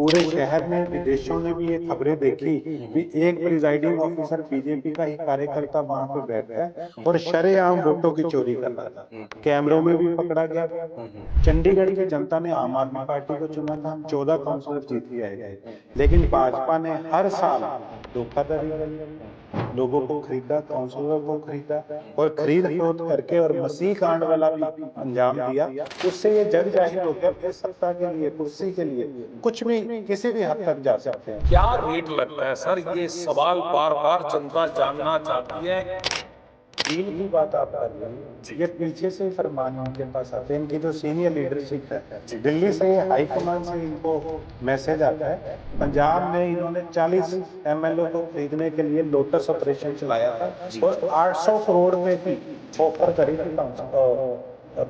पूरे शहर में, विदेशों में भी ये खबरें देखी कि एक प्रिजाइडिंग ऑफिसर बीजेपी का ही कार्यकर्ता वहां पे बैठता है और शरेआम वोटों की चोरी कर रहा था। कैमरों में भी पकड़ा गया। चंडीगढ़ की जनता ने आम आदमी पार्टी को चुना था, हम 14 काउंसलर जीत के आए थे, लेकिन भाजपा ने हर साल धोखाधड़ी करी, लोगों को खरीदा, काउंसलरों को खरीदा और खरीद फरोख्त करके और मसीह कांड वाला भी अंजाम दिया। उससे ये जग जाहिर हो गया कि सत्ता के लिए, कुर्सी के लिए कुछ भी किसी भी हद तक जा सकते हैं। क्या रेट लगता है सर? ये सवाल बार बार जनता जानना चाहती है। डील की बात आप कर रहे हैं, ये पीछे से फरमान उनके पास आते हैं। इनकी जो सीनियर लीडरशिप है, दिल्ली से हाईकमान से इनको मैसेज आता है। पंजाब में इन्होंने 40 एमएलए को खरीदने के लिए लोटस ऑपरेशन चलाया था और 800 करोड़ रुपए की ऑफर करी थी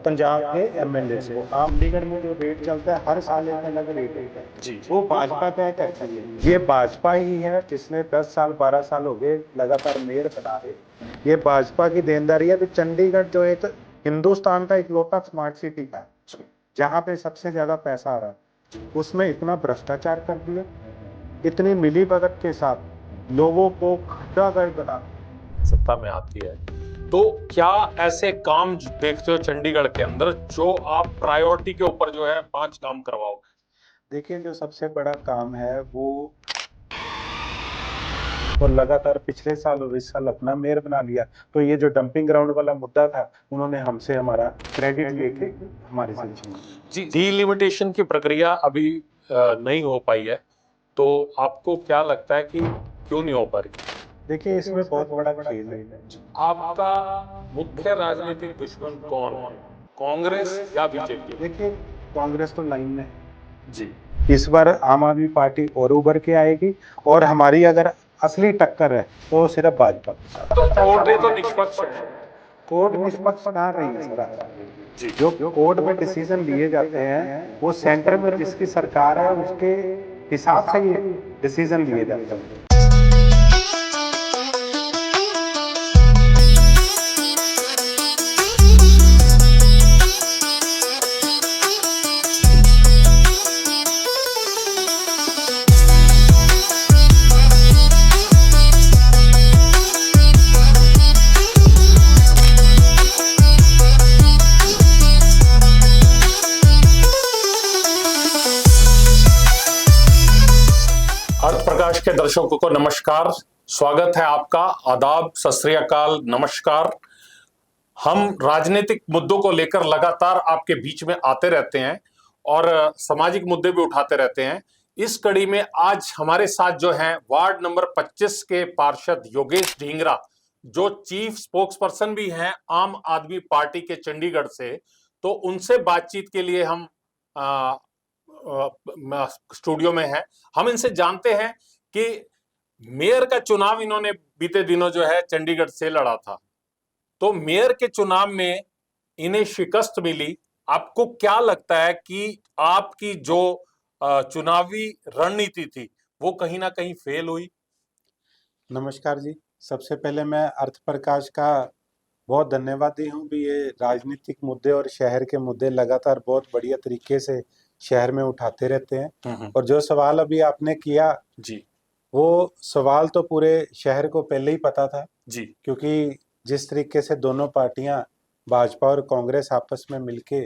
पंजाब के एमएलए से। चंडीगढ़ में जो रेट चलता है, हर साल एक अलग रेट है, वो भाजपा तय करती है। ये भाजपा ही है जिसने 10 साल 12 साल हो गए लगातार मेयर बना रहे। ये भाजपा की देनदारी है। तो चंडीगढ़ जो एक हिंदुस्तान का इकलौता स्मार्ट सिटी है जहाँ पे सबसे ज्यादा पैसा आ रहा है, उसमें इतना भ्रष्टाचार कर दिया, इतनी मिलीभगत के साथ लोगों को खड्डागर्द बना सत्ता में आती है। तो क्या ऐसे काम देखते हो चंडीगढ़ के अंदर जो आप प्रायोरिटी के ऊपर जो है 5 काम करवाओगे? देखिए, जो सबसे बड़ा काम है वो और लगातार पिछले साल और इस साल अपना मेयर बना लिया। तो ये जो डंपिंग ग्राउंड वाला मुद्दा था, उन्होंने हमसे हमारा क्रेडिट लेके हमारे से छीना। जी, डीलिमिटेशन की प्रक्रिया अभी नहीं हो पाई है, तो आपको क्या लगता है कि क्यों नहीं हो पा रही? देखिए, इसमें बहुत बड़ा खेल है। आपका मुख्य राजनीतिक दुश्मन कौन है, कांग्रेस या बीजेपी? देखिए, कांग्रेस तो लाइन में जी, इस बार आम आदमी पार्टी और उभर के आएगी और हमारी अगर असली टक्कर है तो सिर्फ भाजपा। तो कोर्ट तो निष्पक्ष है। कोर्ट निष्पक्ष कहाँ रही है सर? जो कोर्ट में डिसीजन लिए जाते हैं वो सेंटर में जिसकी सरकार है उसके हिसाब से ये डिसीजन लिए जाते हैं। अर्थ प्रकाश के दर्शकों को नमस्कार, स्वागत है आपका, आदाब, सत श्री अकाल, नमस्कार। हम राजनीतिक मुद्दों को लेकर लगातार आपके बीच में आते रहते हैं और सामाजिक मुद्दे भी उठाते रहते हैं। इस कड़ी में आज हमारे साथ जो हैं वार्ड नंबर 25 के पार्षद योगेश ढींगरा, जो चीफ स्पोक्सपर्सन भी हैं आम आदमी पार्टी के चंडीगढ़ से। तो उनसे बातचीत के लिए हम स्टूडियो में है। हम इनसे जानते हैं कि मेयर का चुनाव इन्होंने बीते दिनों जो है चंडीगढ़ से लड़ा था, तो मेयर के चुनाव में इन्हें शिकस्त मिली। आपको क्या लगता है कि आपकी जो चुनावी रणनीति थी वो कहीं ना कहीं फेल हुई? नमस्कार जी, सबसे पहले मैं अर्थ प्रकाश का बहुत धन्यवादी हूँ भी ये राजनीतिक मुद्दे और शहर के मुद्दे लगातार बहुत बढ़िया तरीके से शहर में उठाते रहते हैं। और जो सवाल अभी आपने किया जी, वो सवाल तो पूरे शहर को पहले ही पता था जी, क्योंकि जिस तरीके से दोनों पार्टियां भाजपा और कांग्रेस आपस में मिलके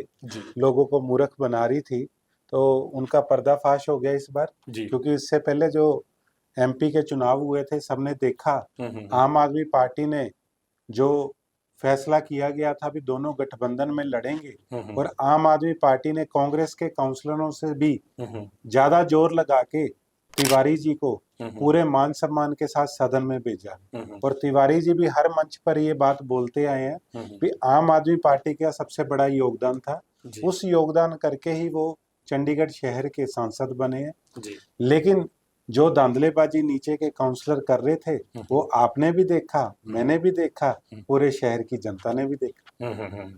लोगों को मूर्ख बना रही थी, तो उनका पर्दाफाश हो गया इस बार। क्योंकि इससे पहले जो एमपी के चुनाव हुए थे, सबने देखा आम आदमी पार्टी ने जो फैसला किया गया था भी दोनों गठबंधन में लड़ेंगे और आम आदमी पार्टी ने कांग्रेस के काउंसलरों से भी ज्यादा जोर लगा के तिवारी जी को पूरे मान सम्मान के साथ सदन में भेजा। और तिवारी जी भी हर मंच पर ये बात बोलते आए हैं कि आम आदमी पार्टी का सबसे बड़ा योगदान था, उस योगदान करके ही वो चंडीगढ़ शहर के सांसद बने हैं। लेकिन जो धांधलेबाजी नीचे के काउंसलर कर रहे थे वो आपने भी देखा, मैंने भी देखा, पूरे शहर की जनता ने भी देखा।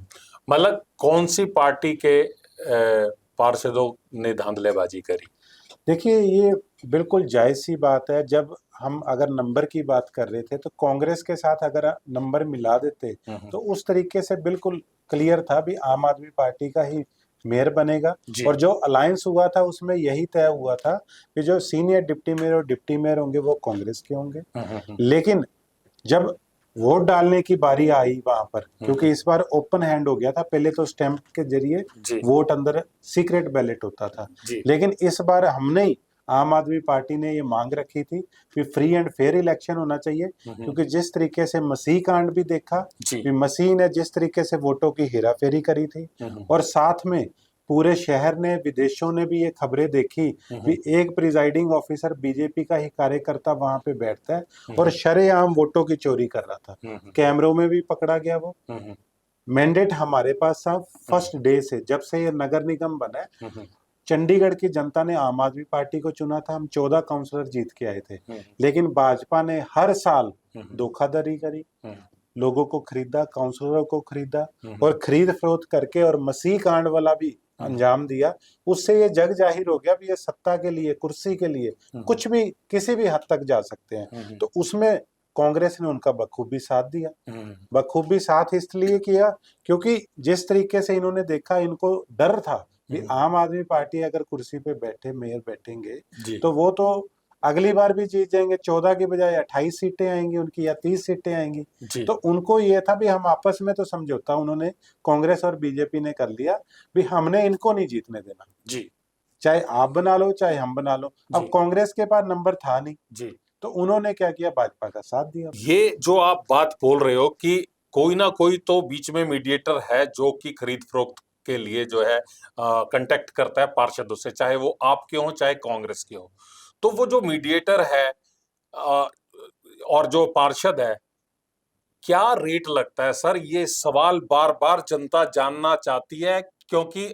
मतलब कौन सी पार्टी के पार्षदों ने धांधलेबाजी करी? देखिए, ये बिल्कुल जायज सी बात है। जब हम अगर नंबर की बात कर रहे थे तो कांग्रेस के साथ अगर नंबर मिला देते तो उस तरीके से बिल्कुल क्लियर था भी आम आदमी पार्टी का ही मेयर बनेगा। और जो अलायंस हुआ था उसमें यही तय हुआ था कि जो सीनियर डिप्टी मेयर और डिप्टी मेयर होंगे वो कांग्रेस के होंगे। लेकिन जब वोट डालने की बारी आई वहां पर, क्योंकि इस बार ओपन हैंड हो गया था, पहले तो स्टैंप के जरिए वोट अंदर सीक्रेट बैलेट होता था, लेकिन इस बार हमने ही आम आदमी पार्टी ने ये मांग रखी थी कि फ्री एंड फेयर इलेक्शन होना चाहिए, क्योंकि जिस तरीके से मसीह कांड भी देखा कि मसीह ने जिस तरीके से वोटों की हेराफेरी करी थी, और साथ में पूरे शहर ने, विदेशों ने भी ये खबरें देखी कि एक प्रिजाइडिंग ऑफिसर बीजेपी का ही कार्यकर्ता वहां पे बैठता है और शरेआम वोटों की चोरी कर रहा था। कैमरों में भी पकड़ा गया वो। मैंडेट हमारे पास था फर्स्ट डे से, जब से ये नगर निगम बना है। चंडीगढ़ की जनता ने आम आदमी पार्टी को चुना था, हम 14 काउंसलर जीत के आए थे, लेकिन भाजपा ने हर साल धोखाधड़ी करी, लोगों को खरीदा, काउंसलरों को खरीदा, और खरीद फरोख्त करके और मसीह कांड वाला भी अंजाम दिया। उससे ये जग जाहिर हो गया भी ये सत्ता के लिए, कुर्सी के लिए कुछ भी, किसी भी हद तक जा सकते हैं। तो उसमें कांग्रेस ने उनका बखूबी साथ दिया। बखूबी साथ इसलिए किया क्योंकि जिस तरीके से इन्होंने देखा, इनको डर था कि आम आदमी पार्टी अगर कुर्सी पे बैठे, मेयर बैठेंगे तो वो तो अगली बार भी जीत जाएंगे, 14 की बजाय 28 सीटें आएंगी उनकी, या 30 सीटें आएंगी। तो उनको ये था भी हम आपस में तो समझौता उन्होंने कांग्रेस और बीजेपी ने कर लिया भी हमने इनको नहीं जीतने देना, चाहे आप बना लो चाहे हम बना लो। अब कांग्रेस के पास नंबर था नहीं, तो उन्होंने क्या किया, भाजपा का साथ दिया। ये जो आप बात बोल रहे हो कि कोई ना कोई तो बीच में मीडिएटर है जो कि खरीद फरोख्त के लिए जो है कांटेक्ट करता है पार्षदों से, चाहे वो आपके हो चाहे कांग्रेस के हो। तो वो जो मीडिएटर है और जो पार्षद है, क्या रेट लगता है सर? ये सवाल बार बार जनता जानना चाहती है, क्योंकि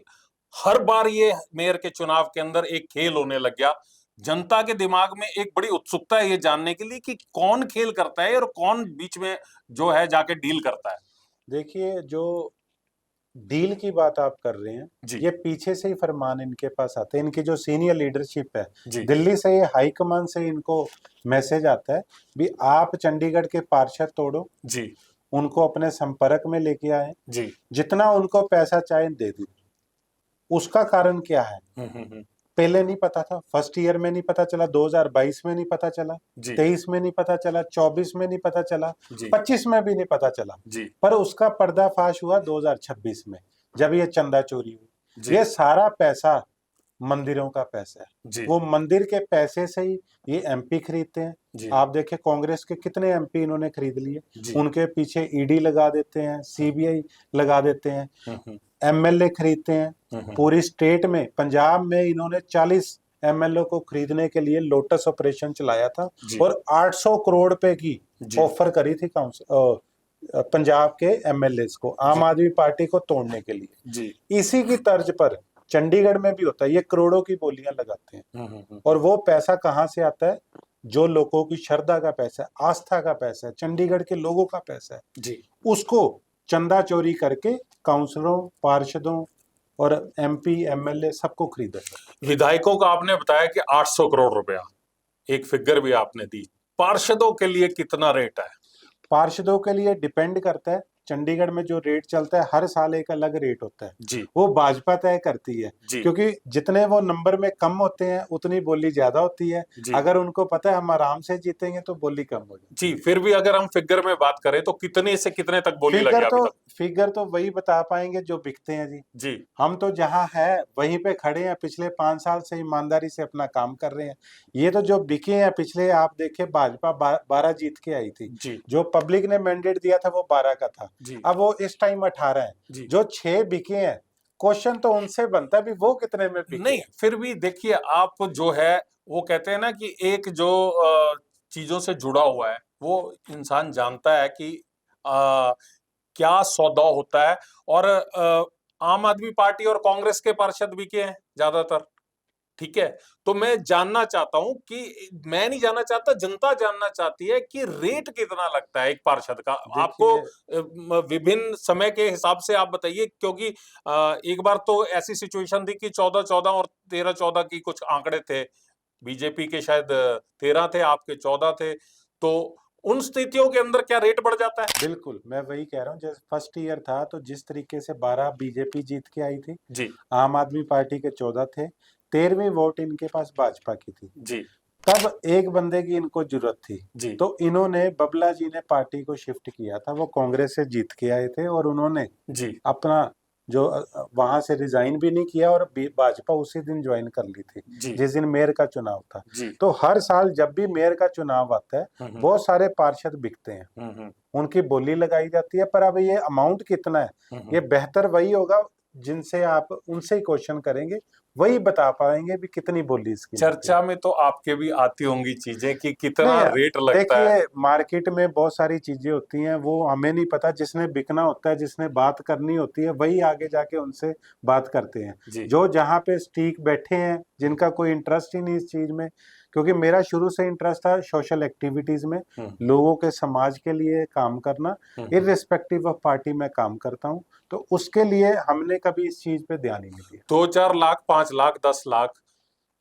हर बार ये मेयर के चुनाव के अंदर एक खेल होने लग गया। जनता के दिमाग में एक बड़ी उत्सुकता है ये जानने के लिए कि कौन खेल करता है और कौन बीच में जो है जाके डील करता है। देखिए, जो डील की बात आप कर रहे हैं, ये पीछे से ही फरमान इनके पास आते हैं। इनकी जो सीनियर लीडरशिप है, दिल्ली से, ये हाई कमान से इनको मैसेज आता है भी आप चंडीगढ़ के पार्षद तोड़ो, उनको अपने संपर्क में लेके आए, जितना उनको पैसा चाहे दे दो। उसका कारण क्या है, पहले नहीं पता था, फर्स्ट ईयर में नहीं पता चला, 2022 में नहीं पता चला, 23 में नहीं पता चला, 24 में नहीं पता चला, 25 में भी नहीं पता चला, पर उसका पर्दाफाश हुआ 2026 में, जब ये चंदा चोरी हुई। ये सारा पैसा मंदिरों का पैसा है, वो मंदिर के पैसे से ही ये एमपी खरीदते हैं। आप देखें कांग्रेस के कितने एमपी इन्होंने खरीद लिए, उनके पीछे ईडी लगा देते हैं, सीबीआई लगा देते हैं, एमएलए खरीदते हैं। पूरी स्टेट में, पंजाब में इन्होंने 40 एमएलए को खरीदने के लिए लोटस ऑपरेशन चलाया था और 800 करोड़ रुपए की ऑफर करी थी पंजाब के एमएलए को, आम आदमी पार्टी को तोड़ने के लिए। इसी की तर्ज पर चंडीगढ़ में भी होता है, ये करोड़ों की बोलियां लगाते हैं। और वो पैसा कहाँ से आता है, जो लोगों की श्रद्धा का पैसा है, आस्था का पैसा है, चंडीगढ़ के लोगों का पैसा है, उसको चंदा चोरी करके काउंसलरों, पार्षदों और एमपी, एमएलए सबको खरीदा। विधायकों का आपने बताया कि 800 करोड़ रुपया, एक फिगर भी आपने दी। पार्षदों के लिए कितना रेट है? पार्षदों के लिए डिपेंड करता है, चंडीगढ़ में जो रेट चलता है हर साल एक अलग रेट होता है, वो भाजपा तय करती है, क्योंकि जितने वो नंबर में कम होते हैं उतनी बोली ज्यादा होती है। अगर उनको पता है हम आराम से जीतेंगे तो बोली कम हो जाती है। फिर भी अगर हम फिगर में बात करें तो कितने से कितने तक बोली लगी? फिगर तो वही बता पाएंगे जो बिकते हैं जी। हम तो जहाँ है वहीं पे खड़े हैं, पिछले 5 साल से ईमानदारी से अपना काम कर रहे हैं। ये तो जो बिके हैं, पिछले आप देखे भाजपा 12 जीत के आई थी, जो पब्लिक ने मैंडेट दिया था वो 12 का था, अब वो इस टाइम 18 है। जो 6 बिके हैं, क्वेश्चन तो उनसे बनता है भी वो कितने में बिके। नहीं, फिर भी देखिए, आप जो है वो कहते हैं ना कि एक जो चीजों से जुड़ा हुआ है वो इंसान जानता है कि क्या सौदा होता है। और आम आदमी पार्टी और कांग्रेस के पार्षद बिके हैं ज्यादातर, ठीक है। तो मैं जानना चाहता हूं कि, मैं नहीं जानना चाहता, जनता जानना चाहती है कि रेट कितना लगता है एक पार्षद का। आपको विभिन्न समय के हिसाब से आप बताइए, क्योंकि एक बार तो ऐसी सिचुएशन थी कि 14-14 और 13-14 की कुछ आंकड़े थे, बीजेपी के शायद 13 थे, आपके 14 थे। तो उन स्थितियों के अंदर क्या रेट बढ़ जाता है? बिल्कुल, मैं वही कह रहा हूँ, जैसे फर्स्ट ईयर था तो जिस तरीके से 12 बीजेपी जीत के आई थी, जी आम आदमी पार्टी के 14 थे, 13वीं वोट इनके पास भाजपा की थी। जी तब एक बंदे की इनको जरूरत थी, जी तो इन्होंने, बबला जी ने पार्टी को शिफ्ट किया था, वो कांग्रेस से जीत के आए थे और उन्होंने जी अपना जो वहां से रिजाइन भी नहीं किया और भाजपा उसी दिन ज्वाइन कर ली थी, जी जिस दिन मेयर का चुनाव था। जी। तो हर साल जब भी मेयर का चुनाव आता है, हम्म बहुत सारे पार्षद बिकते हैं, हम्म उनकी बोली लगाई जाती है, पर अब ये अमाउंट कितना है, ये बेहतर वही होगा जिनसे आप उनसे ही क्वेश्चन करेंगे, वही बता पाएंगे भी कितनी बोली इसकी लगती है। चर्चा में तो आपके भी आती होंगी चीजें कि कितना नहीं, रेट लगता है। देखिए मार्केट में बहुत सारी चीजें होती हैं, वो हमें नहीं पता, जिसने बिकना होता है, जिसने बात करनी होती है, वही आगे जाके उनसे बात करते हैं। जी जो जहाँ पे स्टीक बैठे हैं, जिनका कोई इंटरेस्ट ही नहीं इस चीज में, क्योंकि मेरा शुरू से इंटरेस्ट था सोशल एक्टिविटीज में, लोगों के समाज के लिए काम करना, इररिस्पेक्टिव ऑफ पार्टी में काम करता हूँ, तो उसके लिए हमने कभी इस चीज पे ध्यान ही नहीं दिया। 2-4 लाख, 5 लाख, 10 लाख?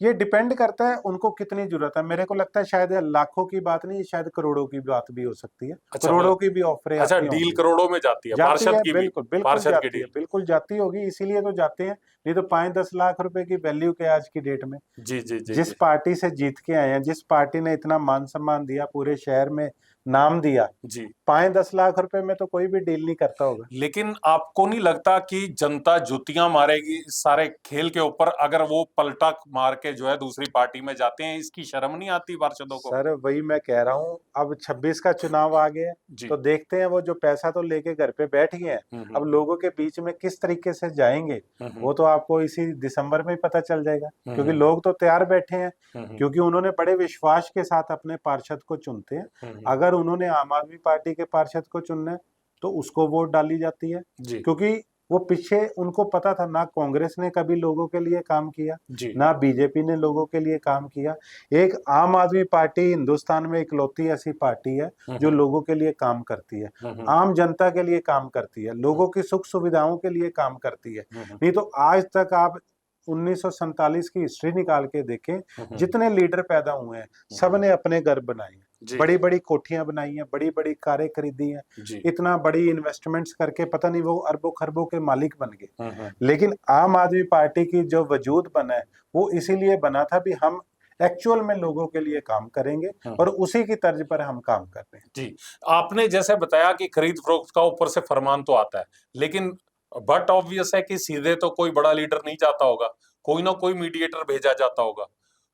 ये डिपेंड करता है उनको कितनी जरूरत है। मेरे को लगता है शायद लाखों की बात नहीं, शायद करोड़ों की बात भी हो सकती है। अच्छा, करोड़ों मतलब की भी ऑफरें अच्छा, आती डील होंगी। करोड़ों में जाती है, जाती पार्षद है, की भी, बिल्कुल बिल्कुल पार्षद की जाती है, डील। बिल्कुल जाती होगी, इसीलिए तो जाते हैं, नहीं तो 5-10 लाख रुपए की वैल्यू के आज की डेट में। जी जी जी जिस जी पार्टी से जीत के आए हैं, जिस पार्टी ने इतना मान सम्मान दिया, पूरे शहर में नाम दिया, जी। 5-10 लाख रुपए में तो कोई भी डील नहीं करता होगा। लेकिन आपको नहीं लगता कि जनता जुतियां मारेगी इस सारे खेल के ऊपर अगर वो पलटा मार के जो है दूसरी पार्टी में जाते हैं? इसकी शर्म नहीं आती पार्षदों को? सर वही मैं कह रहा हूँ, अब 26 का चुनाव आ गया, जी। तो देखते हैं, वो जो पैसा तो लेके घर पे बैठ गए हैं, अब लोगों के बीच में किस तरीके से जाएंगे, वो तो आपको इसी दिसंबर में ही पता चल जाएगा, क्योंकि लोग तो तैयार बैठे हैं, क्योंकि उन्होंने बड़े विश्वास के साथ अपने पार्षद को चुनते हैं। अगर उन्होंने आम आदमी पार्टी के पार्षद को चुनना है तो उसको वोट डाली जाती है, जी क्योंकि वो पीछे उनको पता था, ना कांग्रेस ने कभी लोगों के लिए काम किया, जी ना बीजेपी ने लोगों के लिए काम किया। एक आम आदमी पार्टी हिंदुस्तान में इकलौती ऐसी पार्टी है जो लोगों के लिए काम करती है, आम जनता के लिए काम करती है, लोगों की सुख सुविधाओं के लिए काम करती है। नहीं तो आज तक आप 1947 की हिस्ट्री निकाल के देखें, जितने लीडर पैदा हुए हैं, सबने अपने घर बनाए हैं, बड़ी बड़ी कोठियां बनाई हैं, बड़ी बड़ी कारें खरीदी हैं, जी इतना बड़ी इन्वेस्टमेंट्स करके पता नहीं वो अरबों खरबों के मालिक बन गए। लेकिन आम आदमी पार्टी की जो वजूद बना है, वो इसीलिए बना था भी हम एक्चुअल में लोगों के लिए काम करेंगे, और उसी की तर्ज पर हम काम कर रहे हैं। जी। आपने जैसे बताया कि खरीद फरोख्त का ऊपर से फरमान तो आता है, लेकिन बट ऑब्वियस है कि सीधे तो कोई बड़ा लीडर नहीं जाता होगा, कोई ना कोई मीडिएटर भेजा जाता होगा।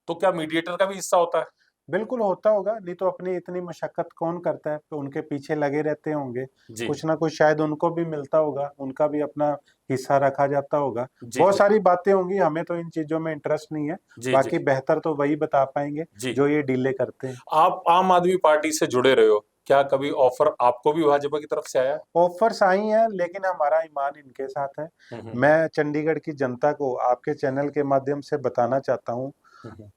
तो क्या मीडिएटर का भी हिस्सा होता है? बिल्कुल होता होगा, नहीं तो अपनी इतनी मशक्कत कौन करता है, तो उनके पीछे लगे रहते होंगे, जी कुछ ना कुछ शायद उनको भी मिलता होगा, उनका भी अपना हिस्सा रखा जाता होगा। जी बहुत जी सारी बातें होंगी, हमें तो इन चीजों में इंटरेस्ट नहीं है, जी जी बाकी बेहतर तो वही बता पाएंगे जी। जो ये डीले करते हैं। आप आम आदमी पार्टी से जुड़े रहे हो, क्या कभी ऑफर आपको भी भाजपा की तरफ से आया? ऑफर्स आई हैं, लेकिन हमारा ईमान इनके साथ है। मैं चंडीगढ़ की जनता को आपके चैनल के माध्यम से बताना चाहता हूँ,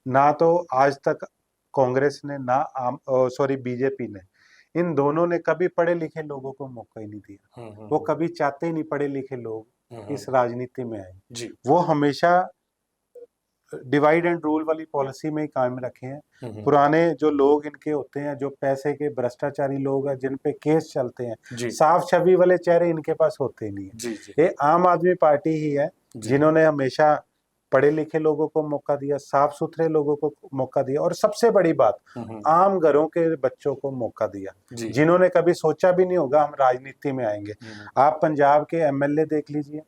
ना तो आज तक कांग्रेस ने, ना सॉरी बीजेपी ने, इन दोनों ने कभी पढ़े लिखे लोगों को मौका ही नहीं दिया। वो कभी चाहते ही नहीं पढ़े लिखे लोग इस राजनीति में आए। जी वो हमेशा डिवाइड एंड रूल वाली पॉलिसी में ही कायम रखे हैं। पुराने जो लोग इनके होते हैं, जो पैसे के भ्रष्टाचारी लोग हैं, जिन पे केस चलते हैं, जी साफ छवि वाले चेहरे इनके पास होते ही नहीं है। जी जी ये आम आदमी पार्टी ही है जी जिन्होंने हमेशा पढ़े लिखे लोगों को मौका दिया, साफ सुथरे लोगों को मौका दिया, और सबसे बड़ी बात, आम घरों के बच्चों को मौका दिया, जी जिन्होंने कभी सोचा भी नहीं होगा हम राजनीति में आएंगे। आप पंजाब के एमएलए देख लीजिए,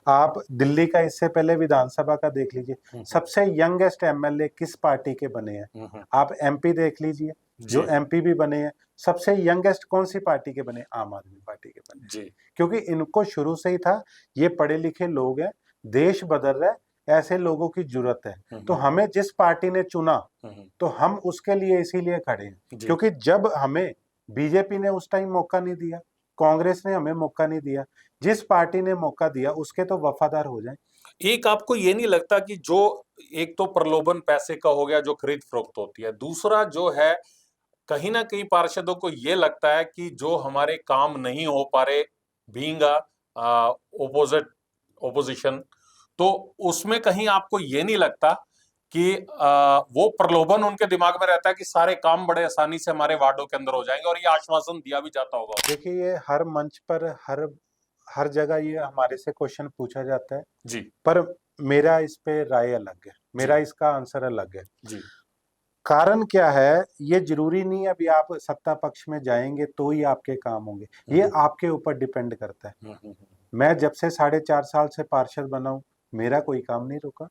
आप दिल्ली का इससे पहले विधानसभा का देख लीजिए, सबसे यंगेस्ट एमएलए किस पार्टी के बने हैं। आप एमपी देख लीजिए, जो एमपी भी बने हैं, सबसे यंगेस्ट कौन सी पार्टी के बने? आम आदमी पार्टी के बने। जी क्योंकि इनको शुरू से ही था, ये पढ़े लिखे लोग हैं, देश बदल रहा है, ऐसे लोगों की जरूरत है, तो हमें जिस पार्टी ने चुना तो हम उसके लिए इसीलिए खड़े हैं, क्योंकि जब हमें बीजेपी ने उस टाइम मौका नहीं दिया, कांग्रेस ने हमें मौका नहीं दिया, जिस पार्टी ने मौका दिया उसके तो वफादार हो जाएं। एक आपको ये नहीं लगता कि जो एक तो प्रलोभन पैसे का हो गया जो खरीद फरोख्त होती है, दूसरा जो है कहीं ना कहीं पार्षदों को ये लगता है कि जो हमारे काम नहीं हो पा रहे, बीइंग ओपोजिट ओपोजिशन, तो उसमें कहीं आपको ये नहीं लगता कि वो प्रलोभन उनके दिमाग में रहता है कि सारे काम बड़े आसानी से हमारे वार्डों के अंदर हो जाएंगे, और ये आश्वासन दिया भी जाता होगा। देखिए, ये हर मंच पर हर जगह ये हमारे से क्वेश्चन पूछा जाता है जी पर मेरा इस पे राय अलग है, मेरा जी इसका आंसर अलग है। जी कारण क्या है, ये जरूरी नहीं है अभी आप सत्ता पक्ष में जाएंगे तो ही आपके काम होंगे, ये आपके ऊपर डिपेंड करता है। मैं जब से 4.5 साल से पार्षद बना हूं, मेरा कोई काम नहीं रुका।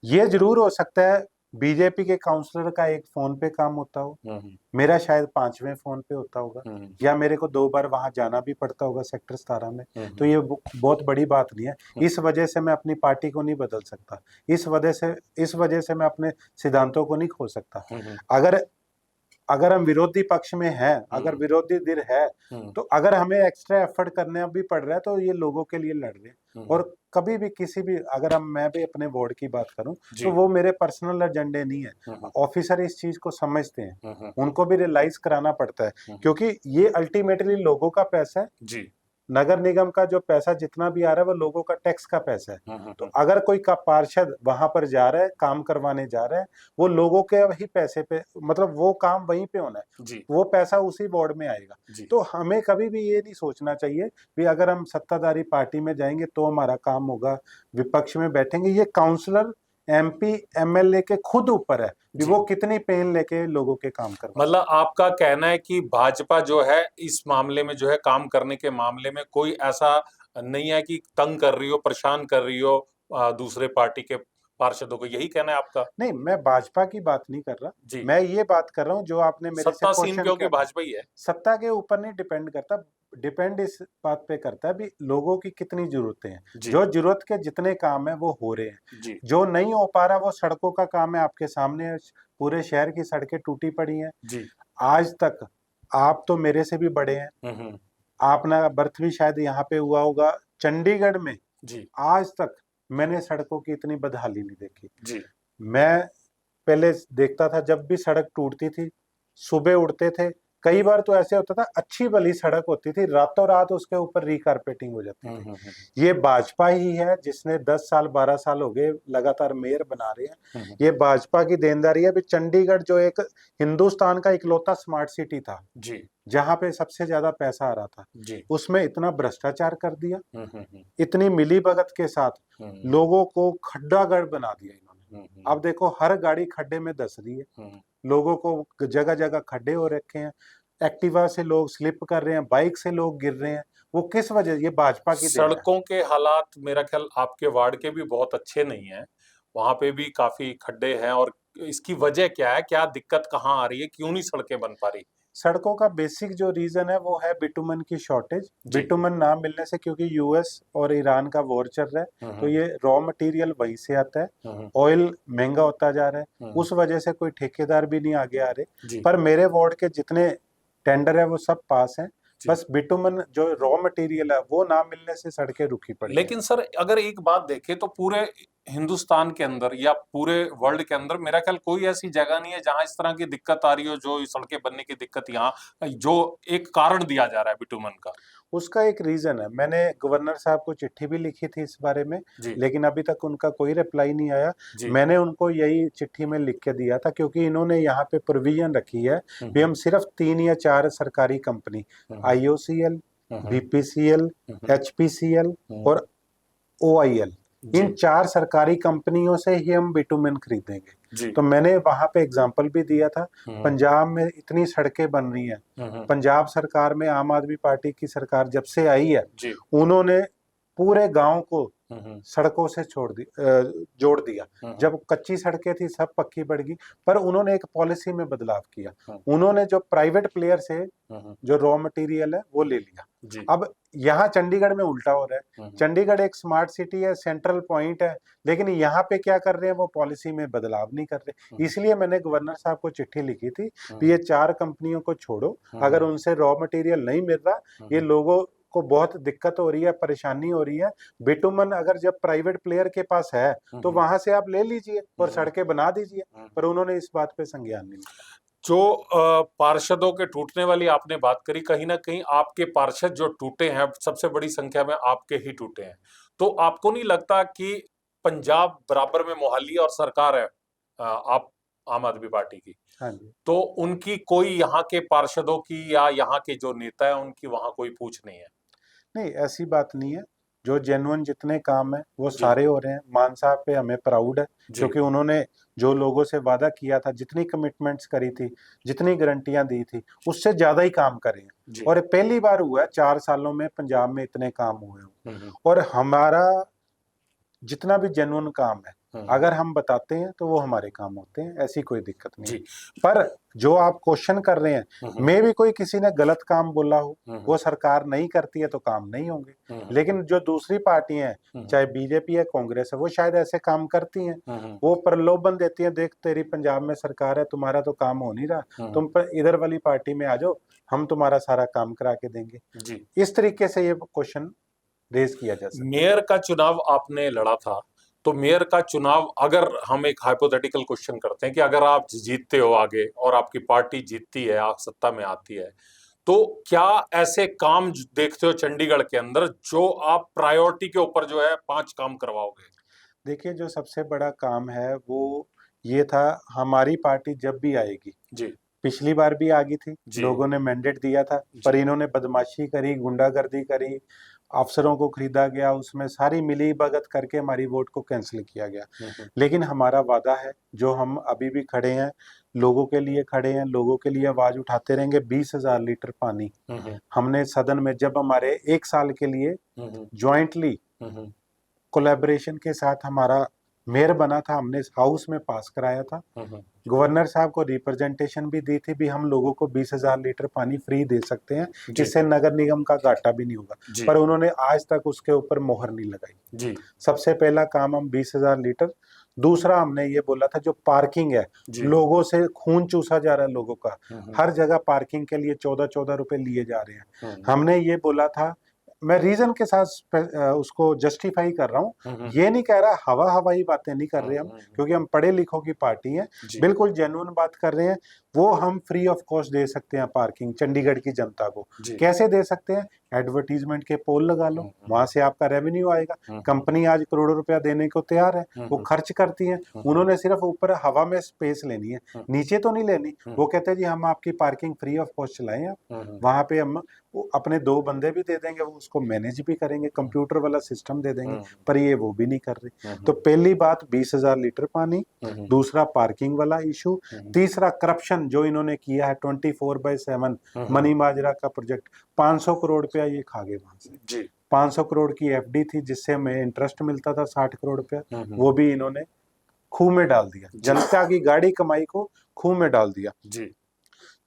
ये जरूर हो सकता है बीजेपी के काउंसलर का एक फोन पे काम होता हो, मेरा शायद 5वें फोन पे होता होगा, या मेरे को 2 बार वहां जाना भी पड़ता होगा सेक्टर 17 में, तो ये बहुत बड़ी बात नहीं है। इस वजह से मैं अपनी पार्टी को नहीं बदल सकता, इस वजह से मैं अपने सिद्धांतों को नहीं खो सकता। अगर हम विरोधी पक्ष में हैं, अगर विरोधी धਿਰ है, तो अगर हमें एक्स्ट्रा एफर्ट करने भी पड़ रहा है तो ये लोगों के लिए लड़ रहे हैं। और कभी भी किसी भी, अगर मैं भी अपने बोर्ड की बात करूं तो वो मेरे पर्सनल एजेंडे नहीं है, ऑफिसर इस चीज को समझते हैं, उनको भी रियलाइज कराना पड़ता है, क्योंकि ये अल्टीमेटली लोगों का पैसा है जी। नगर निगम का जो पैसा जितना भी आ रहा है वो लोगों का टैक्स का पैसा है। तो अगर कोई का पार्षद वहां पर जा रहा है, काम करवाने जा रहा है, वो लोगों के वही पैसे पे, मतलब वो काम वहीं पे होना है जी। वो पैसा उसी बोर्ड में आएगा। तो हमें कभी भी ये नहीं सोचना चाहिए कि अगर हम सत्ताधारी पार्टी में जाएंगे तो हमारा काम होगा, विपक्ष में बैठेंगे। ये काउंसलर एमपी एमएलए के खुद ऊपर है कि वो कितनी पेन लेके लोगों के काम कर। मतलब आपका कहना है कि भाजपा जो है इस मामले में जो है, काम करने के मामले में कोई ऐसा नहीं है कि तंग कर रही हो, परेशान कर रही हो दूसरे पार्टी के पार्षदों को, यही कहना है आपका? नहीं, मैं भाजपा की बात नहीं कर रहा जी। मैं ये बात कर रहा हूँ जो आपने मेरे से क्वेश्चन, क्योंकि भाजपा ही है, सत्ता के ऊपर नहीं डिपेंड करता, डिपेंड इस बात पे करता है भी लोगों की कितनी जरूरतें हैं। जो जरूरत के जितने काम है वो हो रहे हैं, जो नहीं हो पा रहा वो सड़कों का काम है, आपके सामने पूरे शहर की सड़कें टूटी पड़ी हैं जी। आज तक, आप तो मेरे से भी बड़े हैं, आपका बर्थ भी शायद यहाँ पे हुआ होगा, चंडीगढ़ में जी आज तक मैंने सड़कों की इतनी बदहाली नहीं देखी जी। मैं पहले देखता था जब भी सड़क टूटती थी, सुबह उठते थे, कई बार तो ऐसे होता था अच्छी भली सड़क होती थी, रातों रात उसके ऊपर रिकारपेटिंग हो जाती थी। ये भाजपा ही है जिसने 10 साल 12 साल हो गए लगातार मेयर बना रहे हैं। ये भाजपा की देनदारी है। चंडीगढ़ जो एक हिंदुस्तान का इकलौता स्मार्ट सिटी था जी, जहां पे सबसे ज्यादा पैसा आ रहा था जी, उसमें इतना भ्रष्टाचार कर दिया, इतनी मिलीभगत के साथ लोगों को खड्डागढ़ बना दिया इन्होंने। अब देखो हर गाड़ी खड्डे में धंस रही है, लोगों को जगह जगह खड्डे हो रखे हैं, एक्टिवा से लोग स्लिप कर रहे हैं, बाइक से लोग गिर रहे हैं। वो किस वजह? ये भाजपा की सड़कों के हालात मेरा ख्याल आपके वार्ड के भी बहुत अच्छे नहीं है, वहां पे भी काफी खड्डे हैं, और इसकी वजह क्या है, क्या दिक्कत कहाँ आ रही है, क्यों नहीं सड़कें बन पा रही? सड़कों का बेसिक जो रीजन है वो है बिटुमन की शॉर्टेज। बिटुमन ना मिलने से, क्योंकि यूएस और ईरान का वॉर चल रहा है तो ये रॉ मटेरियल वहीं से आता है, ऑयल महंगा होता जा रहा है, उस वजह से कोई ठेकेदार भी नहीं आगे आ रहे। पर मेरे वार्ड के जितने टेंडर है वो सब पास हैं, बस बिटुमन जो रॉ मटेरियल है वो ना मिलने से सड़कें रुकी पड़ी। लेकिन सर अगर एक बात देखें तो पूरे हिंदुस्तान के अंदर या पूरे वर्ल्ड के अंदर मेरा ख्याल कोई ऐसी जगह नहीं है जहां इस तरह की दिक्कत आ रही हो, जो सड़कें बनने की दिक्कत यहाँ जो एक कारण दिया जा रहा है बिटुमन का। उसका एक रीजन है, मैंने गवर्नर साहब को चिट्ठी भी लिखी थी इस बारे में, लेकिन अभी तक उनका कोई रिप्लाई नहीं आया। मैंने उनको यही चिट्ठी में लिख के दिया था, क्योंकि इन्होंने यहाँ पे प्रोविजन रखी है कि हम सिर्फ 3 या 4 सरकारी कंपनी, IOCL, BPCL, HPCL और OIL, इन 4 सरकारी कंपनियों से ही हम बिटुमेन खरीदेंगे। तो मैंने वहां पे एग्जांपल भी दिया था, पंजाब में इतनी सड़कें बन रही हैं, पंजाब सरकार में आम आदमी पार्टी की सरकार जब से आई है उन्होंने पूरे गांव को सड़कों से जोड़ दिया। जब कच्ची सड़कें थी सब पक्की बढ़ गई, पर उन्होंने एक पॉलिसी में बदलाव किया, उन्होंने जो प्राइवेट प्लेयर से जो रॉ मटेरियल है वो ले लिया। अब यहाँ चंडीगढ़ में उल्टा हो रहा है, चंडीगढ़ एक स्मार्ट सिटी है, सेंट्रल पॉइंट है, लेकिन यहाँ पे क्या कर रहे हैं वो पॉलिसी में बदलाव नहीं कर रहे। इसलिए मैंने गवर्नर साहब को चिट्ठी लिखी थी कि ये 4 कंपनियों को छोड़ो, अगर उनसे रॉ मटेरियल नहीं मिल रहा, ये लोगों को बहुत दिक्कत हो रही है, परेशानी हो रही है, बिटुमन अगर जब प्राइवेट प्लेयर के पास है तो वहां से आप ले लीजिए और सड़कें बना दीजिए, पर उन्होंने इस बात पे संज्ञान नहीं लिया। जो पार्षदों के टूटने वाली आपने बात करी, कहीं ना कहीं आपके पार्षद जो टूटे हैं सबसे बड़ी संख्या में आपके ही टूटे हैं, तो आपको नहीं लगता कि पंजाब बराबर में मोहाली और सरकार है, आप आम आदमी पार्टी की, हाँ जी। तो उनकी कोई यहाँ के पार्षदों की या यहाँ के जो नेता है उनकी वहां कोई पूछ नहीं है? नहीं, ऐसी बात नहीं है। जो जेन्युइन जितने काम है वो जी सारे हो रहे हैं। मान साहब पे हमें प्राउड है, जी क्योंकि उन्होंने जो लोगों से वादा किया था, जितनी कमिटमेंट्स करी थी, जितनी गारंटियां दी थी, उससे ज्यादा ही काम करे हैं। जी। और ये पहली बार हुआ है 4 सालों में पंजाब में इतने काम हुए हों। हम्म, और हमारा जितना भी जेन्युइन काम है, हम्म, अगर हम बताते हैं तो वो हमारे काम होते हैं, ऐसी कोई दिक्कत नहीं है। जी। पर जो आप क्वेश्चन कर रहे हैं, हम्म, मे भी कोई किसी ने गलत काम बोला हो, हम्म, वो सरकार नहीं करती है तो काम नहीं होंगे। हम्म, लेकिन जो दूसरी पार्टियां हैं, हम्म, चाहे बीजेपी है, कांग्रेस है, वो शायद ऐसे काम करती हैं। हम्म, वो प्रलोभन देती हैं, देख तेरी पंजाब में सरकार है, तुम्हारा तो काम हो नहीं रहा, हम्म, तुम पर इधर वाली पार्टी में आ जाओ, हम तुम्हारा सारा काम करा के देंगे। जी। इस तरीके से ये क्वेश्चन रेज किया जा सकता मेयर का चुनाव आपने लड़ा था, तो मेयर का चुनाव, अगर हम एक हाइपोथेटिकल क्वेश्चन करते हैं कि अगर आप जीतते हो आगे और आपकी पार्टी जीतती है, आप सत्ता में आती है, तो क्या ऐसे काम देखते हो चंडीगढ़ के अंदर जो आप प्रायोरिटी के ऊपर जो है 5 काम करवाओगे? है। देखिए, जो सबसे बड़ा काम है वो ये था, हमारी पार्टी जब भी आएगी, जी पिछली बार भी आ गई थी, जी लोगों ने मैंडेट दिया था, पर जी। इन्होंने बदमाशी करी, गुंडागर्दी करी, अफसरों को खरीदा गया, उसमें सारी मिली भगत करके हमारी वोट को कैंसिल किया गया। लेकिन हमारा वादा है, जो हम अभी भी खड़े हैं, लोगों के लिए खड़े हैं, लोगों के लिए आवाज उठाते रहेंगे। 20,000 लीटर पानी हमने सदन में, जब हमारे 1 साल के लिए ज्वाइंटली कोलैबोरेशन के साथ हमारा मेयर बना था, हमने हाउस में पास कराया था। गवर्नर साहब को रिप्रेजेंटेशन भी दी थी, भी हम लोगों को 20,000 लीटर पानी फ्री दे सकते हैं, जी इससे नगर निगम का घाटा भी नहीं होगा। जी पर उन्होंने आज तक उसके ऊपर मोहर नहीं लगाई। जी सबसे पहला काम हम 20,000 लीटर। दूसरा हमने ये बोला था, जो पार्किंग है, जी। लोगों से खून चूसा जा रहा है लोगों का, हर जगह पार्किंग के लिए 14-14 रुपए लिए जा रहे हैं। हमने ये बोला था, मैं रीजन के साथ उसको जस्टिफाई कर रहा हूँ, ये नहीं कह रहा, हवाई बातें नहीं कर रहे हम, क्योंकि हम पढ़े लिखों की पार्टी है, बिल्कुल जेन्युइन बात कर रहे हैं। वो हम फ्री ऑफ कॉस्ट दे सकते हैं पार्किंग चंडीगढ़ की जनता को। कैसे दे सकते हैं? एडवर्टीजमेंट के पोल लगा लो, वहां से आपका रेवेन्यू आएगा। कंपनी आज करोड़ों रुपया देने को तैयार है, वो खर्च करती है। उन्होंने सिर्फ ऊपर हवा में स्पेस लेनी है, नीचे तो नहीं लेनी। वो कहते हैं जी हम आपकी पार्किंग फ्री ऑफ कॉस्ट चलाएं आप, वहां पे हम अपने 2 बंदे भी दे देंगे, वो उसको मैनेज भी करेंगे, कंप्यूटर वाला सिस्टम दे देंगे। पर ये वो भी नहीं कर रहे। तो पहली बात 20,000 लीटर पानी, दूसरा पार्किंग वाला इशू, तीसरा करप्शन जो इन्होंने किया है 24/7 मनी माजरा का प्रोजेक्ट, 500 करोड़ रुपया ये खा गए वहां से जी। 500 करोड़ की एफडी थी, जिससे हमें इंटरेस्ट मिलता था 60 करोड़ रुपया, वो भी इन्होंने खूह में डाल दिया, जनता की गाड़ी कमाई को खूह में डाल दिया जी।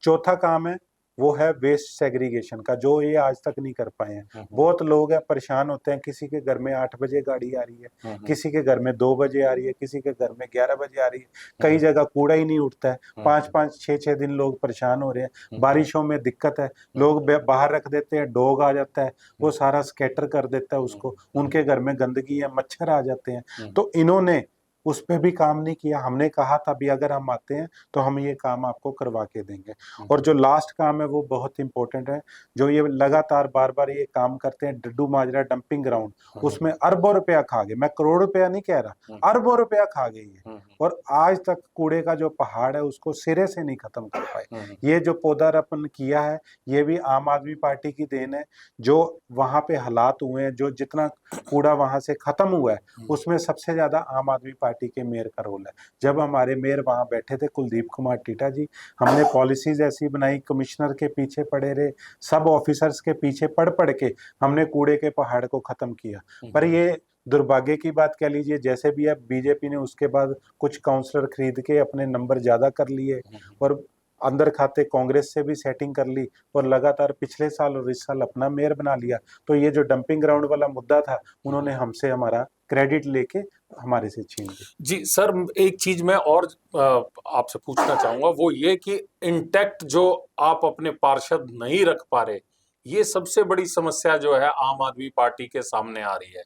चौथा काम है, वो है वेस्ट सेग्रीगेशन का, जो ये आज तक नहीं कर पाए हैं। बहुत लोग हैं परेशान होते हैं, किसी के घर में 8 बजे गाड़ी आ रही है, किसी के घर में 2 बजे आ रही है, किसी के घर में 11 बजे आ रही है, कई जगह कूड़ा ही नहीं उठता है। 5-5 6-6 दिन लोग परेशान हो रहे हैं। बारिशों में दिक्कत है, लोग बाहर रख देते हैं, डॉग आ जाता है, वो सारा स्कैटर कर देता है उसको, उनके घर में गंदगी है, मच्छर आ जाते हैं। तो इन्होंने उस पे भी काम नहीं किया। हमने कहा था भी अगर हम आते हैं तो हम ये काम आपको करवा के देंगे। और जो लास्ट काम है वो बहुत इंपॉर्टेंट है, जो ये लगातार बार बार ये काम करते हैं, डड्डू माजरा डंपिंग ग्राउंड, उसमें अरबों रुपया खा गए। मैं करोड़ रुपया नहीं कह रहा, अरबों रुपया खा गए ये। और आज तक कूड़े का जो पहाड़ है उसको सिरे से नहीं खत्म कर पाए। ये जो पौधारोपण किया है, ये भी आम आदमी पार्टी की देन है। जो वहां पे हालात हुए हैं, जो जितना कूड़ा वहां से खत्म हुआ है, उसमें सबसे ज्यादा आम आदमी पार्टी के मेयर का रोल है। जब हमारे मेयर वहां बैठे थे, कुलदीप कुमार टीटा जी, हमने पॉलिसीज ऐसी बनाई, कमिश्नर के पीछे पड़े रहे, सब ऑफिसर्स के पीछे पढ़ के हमने कूड़े के पहाड़ को खत्म किया। पर ये दुर्भाग्य की बात कह लीजिए, जैसे भी अब बीजेपी ने उसके बाद कुछ काउंसलर खरीद के अपने नंबर ज्यादा कर लिए, और अंदर खाते कांग्रेस से भी सेटिंग कर ली, और लगातार पिछले साल और इस साल अपना मेयर बना लिया। तो ये जो डंपिंग ग्राउंड वाला मुद्दा था, उन्होंने हमसे हमारा क्रेडिट लेके हमारे से छीन लिया। जी सर, एक चीज मैं और आपसे पूछना चाहूंगा, वो ये कि इंटैक्ट जो आप अपने पार्षद नहीं रख पा रहे, ये सबसे बड़ी समस्या जो है आम आदमी पार्टी के सामने आ रही है,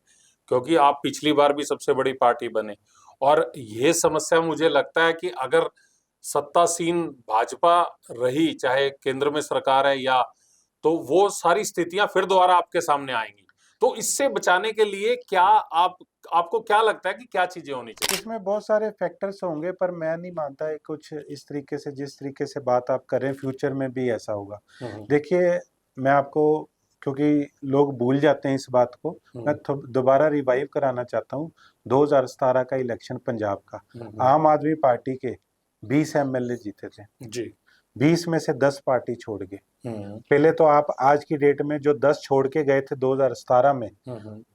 क्योंकि आप पिछली बार भी सबसे बड़ी पार्टी बने। और ये समस्या मुझे लगता है कि अगर सत्तासीन भाजपा रही, चाहे केंद्र में सरकार है या, तो वो सारी स्थितियां फिर दोबारा आपके सामने आएंगी। तो इससे बचाने के लिए क्या आप आपको क्या लगता है कि क्या चीजें होनी चाहिए? इसमें बहुत सारे फैक्टर्स होंगे, पर मैं नहीं मानता है कुछ इस तरीके से, जिस तरीके से बात आप कर रहे हैं फ्यूचर में भी ऐसा होगा। देखिए, मैं आपको, क्योंकि लोग भूल जाते हैं इस बात को, मैं दोबारा रिवाइव कराना चाहता हूँ 2017 का इलेक्शन पंजाब का। आम आदमी पार्टी के 20 एमएलए जीते थे जी। 20 में से 10 पार्टी छोड़ गए। पहले तो आप आज की डेट में जो 10 छोड़ के गए थे 2017 में,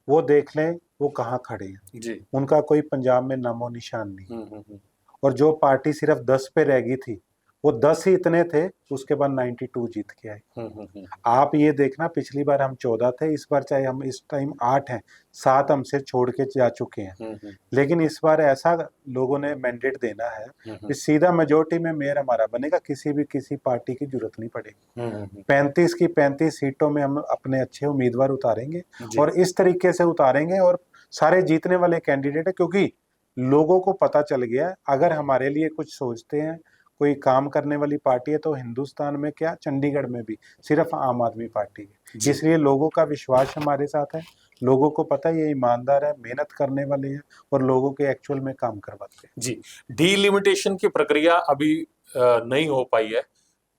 वो देख लें वो कहाँ खड़े हैं जी। उनका कोई पंजाब में नामो निशान नहीं। और जो पार्टी सिर्फ 10 पे रह गई थी, वो 10 ही इतने थे, उसके बाद 92 जीत के आए। आप ये देखना, पिछली बार हम 14 थे, इस बार चाहे हम इस टाइम 8 हैं, 7 हमसे छोड़ के जा चुके हैं। लेकिन इस बार ऐसा लोगों ने मैंडेट देना है कि सीधा मेजोरिटी में मेयर हमारा बनेगा, किसी पार्टी की जरूरत नहीं पड़ेगी। 35 की 35 सीटों में हम अपने अच्छे उम्मीदवार उतारेंगे, और इस तरीके से उतारेंगे, और सारे जीतने वाले कैंडिडेट है, क्योंकि लोगों को पता चल गया अगर हमारे लिए कुछ सोचते हैं, कोई काम करने वाली पार्टी है, तो हिंदुस्तान में क्या, चंडीगढ़ में भी सिर्फ आम आदमी पार्टी है। इसलिए लोगों का विश्वास हमारे साथ है, लोगों को पता है ये ईमानदार है, मेहनत करने वाले हैं, और लोगों के एक्चुअल में काम करवाते हैं। जी। डीलिमिटेशन की प्रक्रिया अभी नहीं हो पाई है,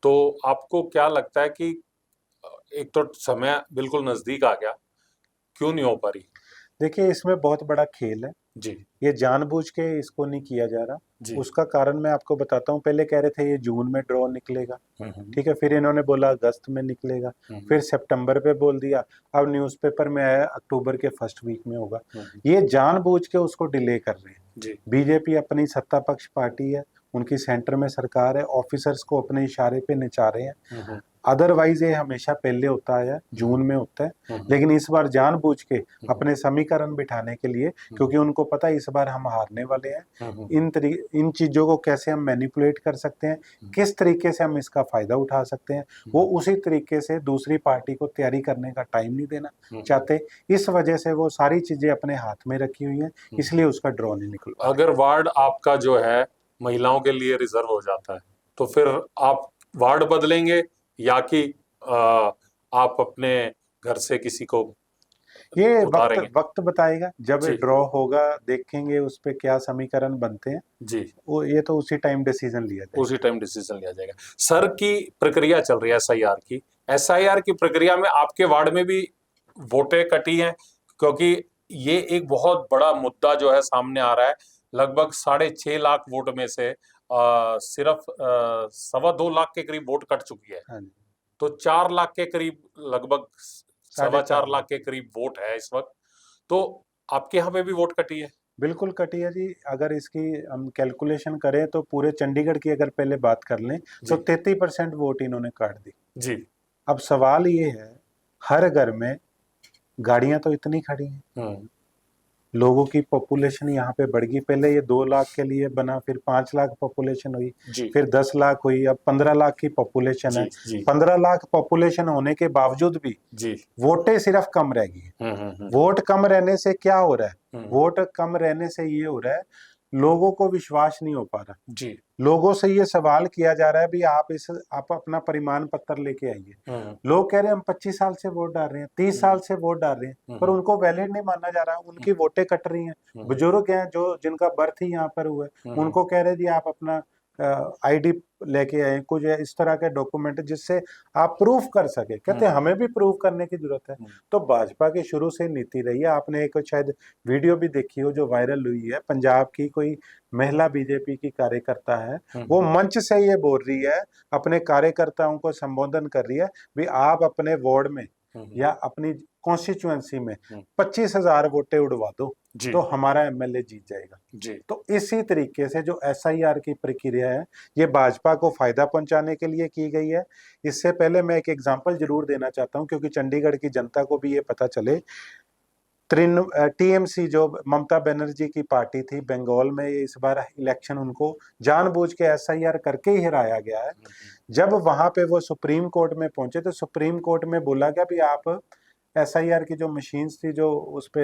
तो आपको क्या लगता है कि एक तो समय बिल्कुल नजदीक आ गया, क्यों नहीं हो पा रही? देखिए, इसमें बहुत बड़ा खेल है जी। ये जानबूझ के इसको नहीं किया जा रहा। उसका कारण मैं आपको बताता हूँ। पहले कह रहे थे ये जून में ड्रॉ निकलेगा, ठीक है, फिर इन्होंने बोला अगस्त में निकलेगा, फिर सितंबर पे बोल दिया, अब न्यूज़पेपर में आया अक्टूबर के फर्स्ट वीक में होगा। ये जानबूझ के उसको डिले कर रहे हैं। बीजेपी अपनी सत्ता पक्ष पार्टी है, उनकी सेंटर में सरकार है, ऑफिसर्स को अपने इशारे पे नचा रहे हैं। अदरवाइज ये हमेशा पहले होता है, जून में होता है, लेकिन इस बार जानबूझ के अपने समीकरण बिठाने के लिए, क्योंकि उनको पता है इस बार हम हारने वाले हैं। इन चीजों को कैसे हम मैनिपुलेट कर सकते हैं, किस तरीके से हम इसका फायदा उठा सकते हैं, वो उसी तरीके से दूसरी पार्टी को तैयारी करने का टाइम नहीं देना चाहते। इस वजह से वो सारी चीजें अपने हाथ में रखी हुई हैं, इसलिए उसका ड्रॉ नहीं निकल। अगर वार्ड आपका जो है महिलाओं के लिए रिजर्व हो जाता है, तो फिर आप वार्ड बदलेंगे या कि आप अपने घर से किसी को ये वक्त बताएगा। जब ड्रॉ होगा देखेंगे उस पे क्या समीकरण बनते हैं जी। वो ये तो उसी टाइम डिसीजन लिया जाएगा। उसी टाइम डिसीजन लिया जाएगा। सर की प्रक्रिया चल रही है एसआईआर की प्रक्रिया में आपके वार्ड में भी वोटें कटी हैं, क्योंकि ये एक बहुत बड़ा मुद्दा जो है सामने आ रहा है। लगभग 6.5 लाख वोट में से सिर्फ 2.25 लाख के करीब वोट कट चुकी है। तो 4 लाख के करीब, लगभग 4.25 लाख के करीब वोट है इस वक्त। तो आपके यहाँ पे भी वोट कटी है? बिल्कुल कटी है जी। अगर इसकी हम कैलकुलेशन करें तो पूरे चंडीगढ़ की अगर पहले बात कर लें तो 33% वोट इन्होंने काट दी जी। अब सवाल ये है, हर घर में गाड़ियां तो इतनी खड़ी हैं, लोगों की पॉपुलेशन यहाँ पे बढ़ गई। पहले ये 2 लाख के लिए बना, फिर 5 लाख पॉपुलेशन हुई, फिर 10 लाख हुई, अब 15 लाख की पॉपुलेशन है। 15 लाख पॉपुलेशन होने के बावजूद भी वोटें सिर्फ कम रह गई। वोट कम रहने से क्या हो रहा है? वोट कम रहने से ये हो रहा है, लोगों को विश्वास नहीं हो पा रहा जी। लोगों से ये सवाल किया जा रहा है भी आप अपना परिमाण पत्र लेके आइए। लोग कह रहे हैं हम 25 साल से वोट डाल रहे हैं, 30 साल से वोट डाल रहे हैं, पर उनको वैलिड नहीं माना जा रहा। उनकी वोटें कट रही हैं। बुजुर्ग हैं जो जिनका बर्थ ही यहाँ पर हुआ है, उनको कह रहे जी आप अपना आईडी लेके आए, कुछ इस तरह के डॉक्यूमेंट जिससे आप प्रूफ कर सके। कहते हैं हमें भी प्रूफ करने की जरूरत है। तो भाजपा की शुरू से नीति रही है। आपने एक शायद वीडियो भी देखी हो जो वायरल हुई है, पंजाब की कोई महिला बीजेपी की कार्यकर्ता है, वो मंच से ये बोल रही है, अपने कार्यकर्ताओं को संबोधन कर रही है भी आप अपने वार्ड में या अपनी कॉन्स्टिट्यूएंसी में 25,000 वोटें उड़वा दो तो हमारा एमएलए जीत जाएगा जी। तो इसी तरीके से जो एसआईआर की प्रक्रिया है, ये भाजपा को फायदा पहुंचाने के लिए की गई है। इससे पहले मैं एक एग्जांपल जरूर देना चाहता हूं, क्योंकि चंडीगढ़ की जनता को भी ये पता चले। टीएमसी जो ममता बनर्जी की पार्टी थी बंगाल में, इस बार इलेक्शन उनको जानबूझ के एसआईआर करके ही हराया गया है। जब वहां पे वो सुप्रीम कोर्ट में पहुंचे तो सुप्रीम कोर्ट में बोला गया भी आप एसआईआर की जो मशीन्स थी, जो उस पे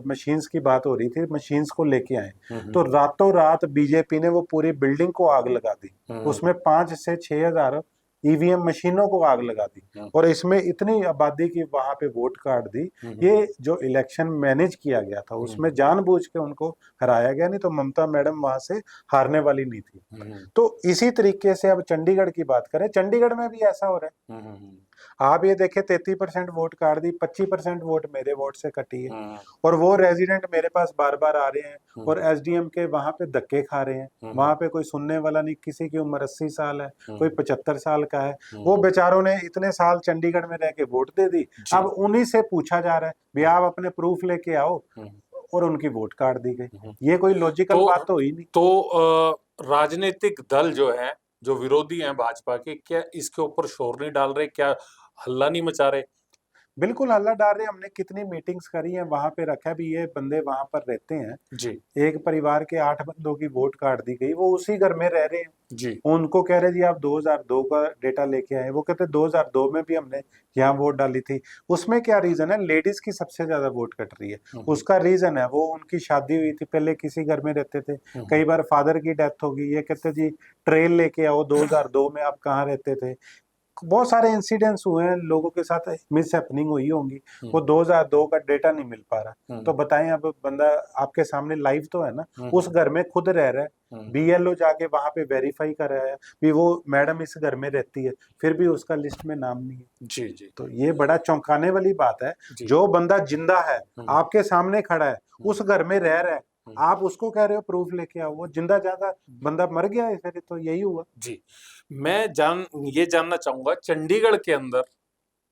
मशीन्स की बात हो रही थी, मशीन्स को लेके आए। तो रातों रात बीजेपी ने वो पूरी बिल्डिंग को आग लगा दी। उसमें 5 से 6 हजार ईवीएम मशीनों को आग लगा दी और इसमें इतनी आबादी की वहां पे वोट काट दी। ये जो इलेक्शन मैनेज किया गया था उसमें जानबूझ के उनको हराया गया, नहीं तो ममता मैडम वहां से हारने वाली नहीं थी। तो इसी तरीके से अब चंडीगढ़ की बात करें, चंडीगढ़ में भी ऐसा हो रहा है। आप ये देखे 33% वोट काट दी, 25% वोट मेरे वोट से कटी है और वो रेजिडेंट मेरे पास बार बार आ रहे हैं और एसडीएम के वहां पे धक्के खा रहे हैं। वहां पे कोई सुनने वाला नहीं, किसी की उम्र 80 साल है, कोई 75 साल का है। वो बेचारों ने इतने साल चंडीगढ़ में रह के वोट दे दी, अब उन्हीं से पूछा जा रहा है भी आप अपने प्रूफ लेके आओ, और उनकी वोट काट दी गई। ये कोई लॉजिकल बात तो हुई नहीं। तो राजनीतिक दल जो है, जो विरोधी हैं भाजपा के, क्या इसके ऊपर शोर नहीं डाल रहे, क्या हल्ला नहीं मचा रहे? बिल्कुल हल्ला डाल रहे हैं। हमने कितनी मीटिंग्स करी हैं, वहां पे रखा भी, ये बंदे वहां पर रहते हैं जी, एक परिवार के 8 बंदों की वोट काट दी गई, वो उसी घर में रह रहे हैं जी। उनको कह रहे जी आप 2002 का डेटा लेके आए, वो कहते 2002 में भी हमने यहाँ वोट डाली थी। उसमें क्या रीजन है? लेडीज की सबसे ज्यादा वोट कट रही है। उसका रीजन है वो उनकी शादी हुई थी, पहले किसी घर में रहते थे, कई बार फादर की डेथ होगी, ये कहते जी ट्रेन लेके आओ 2002 में आप कहाँ रहते थे। बहुत सारे इंसिडेंट्स हुए हैं, लोगों के साथ मिस हैपनिंग हुई होंगी, वो 2002 का डेटा नहीं मिल पा रहा। तो बताएं, अब बंदा आपके सामने लाइव तो है ना, उस घर में खुद रह रहा है, बीएलओ जाके वहां पे वेरीफाई कर रहा है भी वो मैडम इस घर में रहती है, फिर भी उसका लिस्ट में नाम नहीं है। जी जी। तो ये बड़ा चौंकाने वाली बात है। जो बंदा जिंदा है, आपके सामने खड़ा है, उस घर में रह रहा है, आप उसको कह रहे हो प्रूफ लेके आओ, वो जिंदा ज्यादा बंदा मर गया है, फिर तो यही हुआ। जी, मैं ये जानना चाहूंगा, चंडीगढ़ के अंदर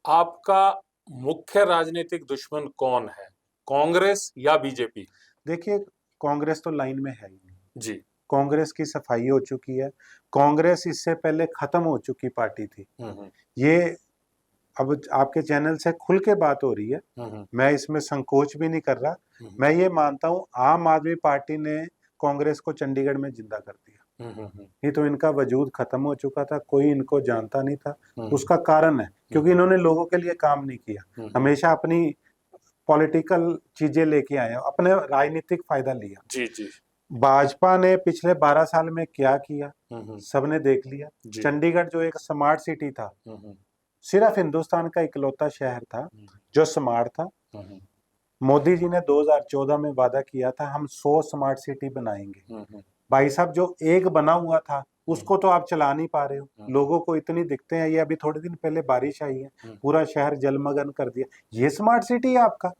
आपका मुख्य राजनीतिक दुश्मन कौन है, कांग्रेस या बीजेपी? देखिए, कांग्रेस तो लाइन में है ही नहीं जी। कांग्रेस की सफाई हो चुकी है। कांग्रेस इससे पहले खत्म हो चुकी पार्टी थी। ये अब आपके चैनल से खुल के बात हो रही है, मैं इसमें संकोच भी नहीं कर रहा। मैं ये मानता हूं आम आदमी पार्टी ने कांग्रेस को चंडीगढ़ में जिंदा कर दिया, नहीं तो इनका वजूद खत्म हो चुका था, कोई इनको जानता नहीं था। उसका कारण है क्योंकि इन्होंने लोगों के लिए काम नहीं किया, हमेशा अपनी पॉलिटिकल चीजें लेके आए, अपने राजनीतिक फायदा लिया। जी जी। भाजपा ने पिछले 12 साल में क्या किया सबने देख लिया। चंडीगढ़ जो एक स्मार्ट सिटी था, सिर्फ हिंदुस्तान का इकलौता शहर था जो स्मार्ट था। मोदी जी ने 2014 में वादा किया था हम 100 स्मार्ट सिटी बनाएंगे। भाई साहब, जो एक बना हुआ था उसको तो आप चला नहीं पा रहे हो, लोगों को इतनी दिक्कतें हैं। ये अभी थोड़े दिन पहले बारिश आई है, पूरा शहर जलमग्न कर दिया। ये स्मार्ट सिटी है आपका?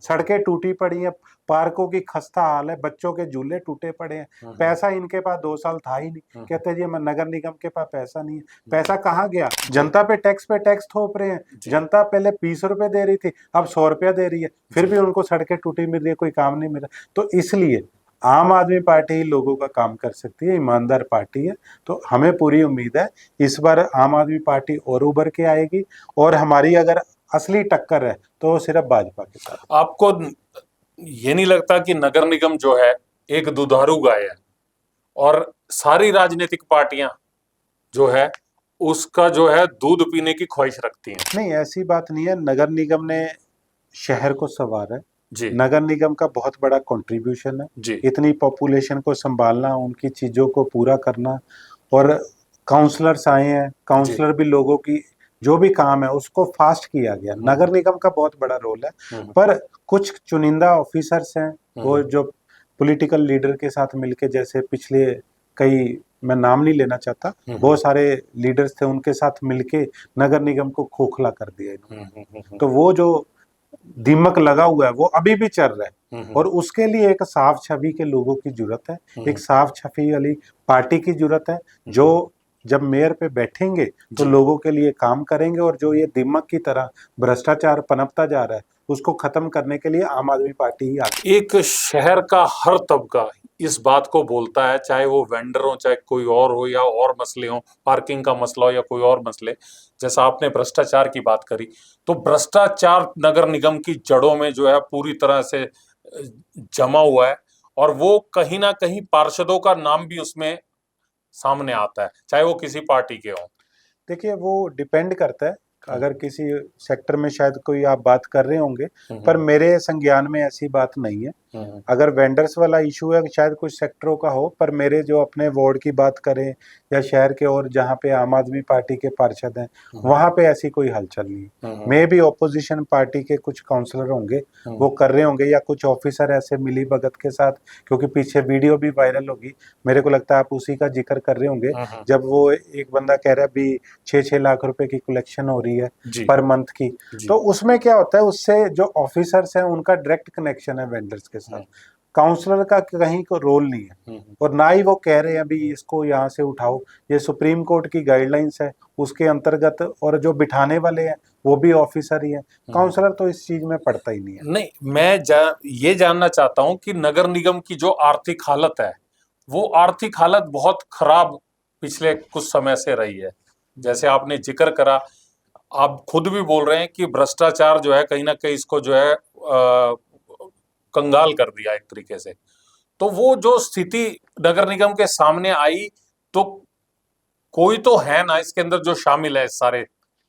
सड़कें टूटी पड़ी हैं, पार्कों की खस्ता हाल है, बच्चों के झूले टूटे पड़े हैं। पैसा इनके पास 2 साल था ही नहीं, कहते जी नगर निगम के पास पैसा नहीं है। पैसा कहाँ गया? जनता पे टैक्स थोप रहे हैं। जनता पहले 20 रुपए दे रही थी, अब 100 रुपया दे रही है, फिर भी उनको सड़कें टूटी मिल रही है, कोई काम नहीं मिला। तो इसलिए आम आदमी पार्टी ही लोगों का काम कर सकती है, ईमानदार पार्टी है। तो हमें पूरी उम्मीद है इस बार आम आदमी पार्टी और उभर के आएगी, और हमारी अगर असली टक्कर है तो सिर्फ भाजपा के साथ। आपको ये नहीं लगता कि नगर निगम जो है एक दुधारू गाय है और सारी राजनीतिक पार्टियां जो है उसका जो है दूध पीने की ख्वाहिश रखती हैं? नहीं, ऐसी बात नहीं है। नगर निगम ने शहर को संवारा है, नगर निगम का बहुत बड़ा कंट्रीब्यूशन है। इतनी पॉपुलेशन को संभालना, उनकी चीजों को पूरा करना, और काउंसलर्स आए हैं, काउंसलर भी लोगों की जो भी काम है उसको फास्ट किया गया। नगर निगम का बहुत बड़ा रोल है। पर कुछ चुनिंदा ऑफिसर्स हैं वो जो पॉलिटिकल लीडर के साथ मिलके, जैसे पिछले कई, मैं नाम नहीं लेना चाहता, बहुत सारे लीडर्स थे, उनके साथ मिलके नगर निगम को खोखला कर दिया इन्होंने। तो वो जो दिमक लगा हुआ है वो अभी भी चल रहा है, और उसके लिए एक साफ छवि के लोगों की जरूरत है, एक साफ छवि वाली पार्टी की जरूरत है, जो जब मेयर पे बैठेंगे तो लोगों के लिए काम करेंगे, और जो ये दिमक की तरह भ्रष्टाचार पनपता जा रहा है उसको खत्म करने के लिए आम आदमी पार्टी ही आती। एक शहर का हर तबका इस बात को बोलता है, चाहे वो वेंडर हो, चाहे कोई और हो, या और मसले हो, पार्किंग का मसला हो या कोई और मसले। जैसा आपने भ्रष्टाचार की बात करी, तो भ्रष्टाचार नगर निगम की जड़ों में जो है पूरी तरह से जमा हुआ है, और वो कहीं ना कहीं पार्षदों का नाम भी उसमें सामने आता है, चाहे वो किसी पार्टी के हो। देखिए, वो डिपेंड करता है अगर किसी सेक्टर में शायद कोई आप बात कर रहे होंगे, पर मेरे संज्ञान में ऐसी बात नहीं है। अगर वेंडर्स वाला इशू है शायद कुछ सेक्टरों का हो, पर मेरे जो अपने वार्ड की बात करें या शहर के और जहाँ पे आम आदमी पार्टी के पार्षद हैं, वहां पे ऐसी कोई हलचल नहीं है। मे भी ऑपोजिशन पार्टी के कुछ काउंसलर होंगे वो कर रहे होंगे, या कुछ ऑफिसर ऐसे मिली भगत के साथ, क्योंकि पीछे वीडियो भी वायरल होगी, मेरे को लगता है आप उसी का जिक्र कर रहे होंगे, जब वो एक बंदा कह रहा है भी 6-6 लाख रुपए की कलेक्शन हो रही है पर मंथ की। तो उसमें क्या होता है, उससे जो ऑफिसर्स हैं उनका डायरेक्ट कनेक्शन है वेंडर्स के साथ, काउंसलर का कहीं को रोल नहीं है, और ना ही वो कह रहे हैं अभी इसको यहाँ से उठाओ। ये सुप्रीम कोर्ट की गाइडलाइंस है उसके अंतर्गत, और जो बिठाने वाले हैं वो भी ऑफिसर ही है, काउंसलर तो इस चीज में पड़ता ही नहीं है। नहीं, मैं ये जानना चाहता हूं कि नगर निगम की जो आर्थिक हालत है, वो आर्थिक हालत बहुत खराब पिछले कुछ समय से रही है। जैसे आपने जिक्र करा, आप खुद भी बोल रहे हैं कि भ्रष्टाचार जो है कहीं ना कहीं इसको जो है कंगाल कर दिया एक तरीके से। तो वो जो स्थिति नगर निगम के सामने आई, तो कोई तो है ना इसके अंदर जो शामिल है इस सारे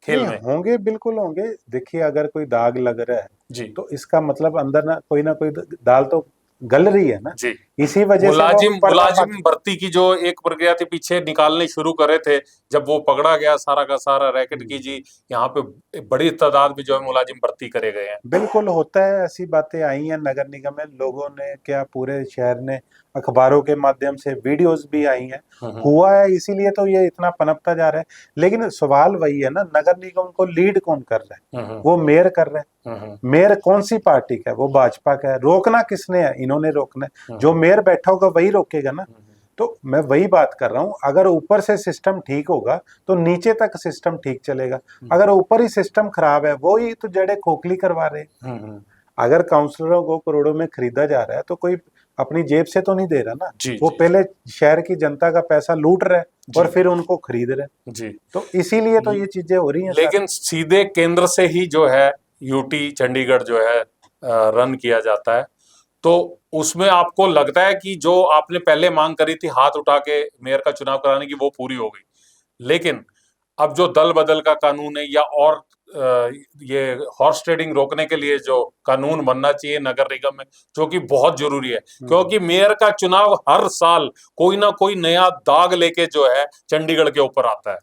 खेल में? होंगे, बिल्कुल होंगे। देखिए, अगर कोई दाग लग रहा है जी, तो इसका मतलब अंदर ना कोई दाल तो गल रही है ना जी। इसी वजह से मुलाजिम भर्ती की जो एक प्रक्रिया थी पीछे निकालने शुरू करे थे, जब वो पकड़ा गया सारा का सारा रैकेट की जी, यहाँ पे बड़ी तादाद में जो है मुलाजिम भर्ती करे गए हैं। बिल्कुल होता है, ऐसी बातें आई हैं नगर निगम में, लोगों ने क्या पूरे शहर ने, अखबारों के माध्यम से वीडियोस भी आई हैं, हुआ है, इसीलिए तो ये इतना पनपता जा रहा है। लेकिन सवाल वही है ना, नगर निगम को लीड कौन कर रहा है? वो मेयर कर रहे हैं। मेयर कौन सी पार्टी का है? वो भाजपा का है। रोकना किसने है? इन्होंने रोकना है। जो मेयर बैठा होगा वही रोकेगा ना। तो मैं वही बात कर रहा हूं, अगर ऊपर से सिस्टम ठीक होगा तो नीचे तक सिस्टम ठीक चलेगा। अगर ऊपर ही सिस्टम खराब है, वो ही तो जड़े खोखली करवा रहे हैं। अगर काउंसलरों को करोड़ों में खरीदा जा रहा है तो कोई अपनी जेब से तो नहीं दे रहा ना, वो पहले शहर की जनता का पैसा लूट रहा है और फिर उनको खरीद रहे हैं जी। तो इसीलिए तो ये चीजें हो रही हैं। लेकिन सीधे केंद्र से ही जो है यूटी चंडीगढ़ जो है रन किया जाता है, तो उसमें आपको लगता है कि जो आपने पहले मांग करी थी हाथ उठा के मेयर का चुनाव कराने की, वो पूरी हो गई? लेकिन अब जो दल बदल का कानून है, या और ये हॉर्स ट्रेडिंग रोकने के लिए जो कानून बनना चाहिए नगर निगम में, जो कि बहुत जरूरी है, क्योंकि मेयर का चुनाव हर साल कोई ना कोई नया दाग लेके जो है चंडीगढ़ के ऊपर आता है।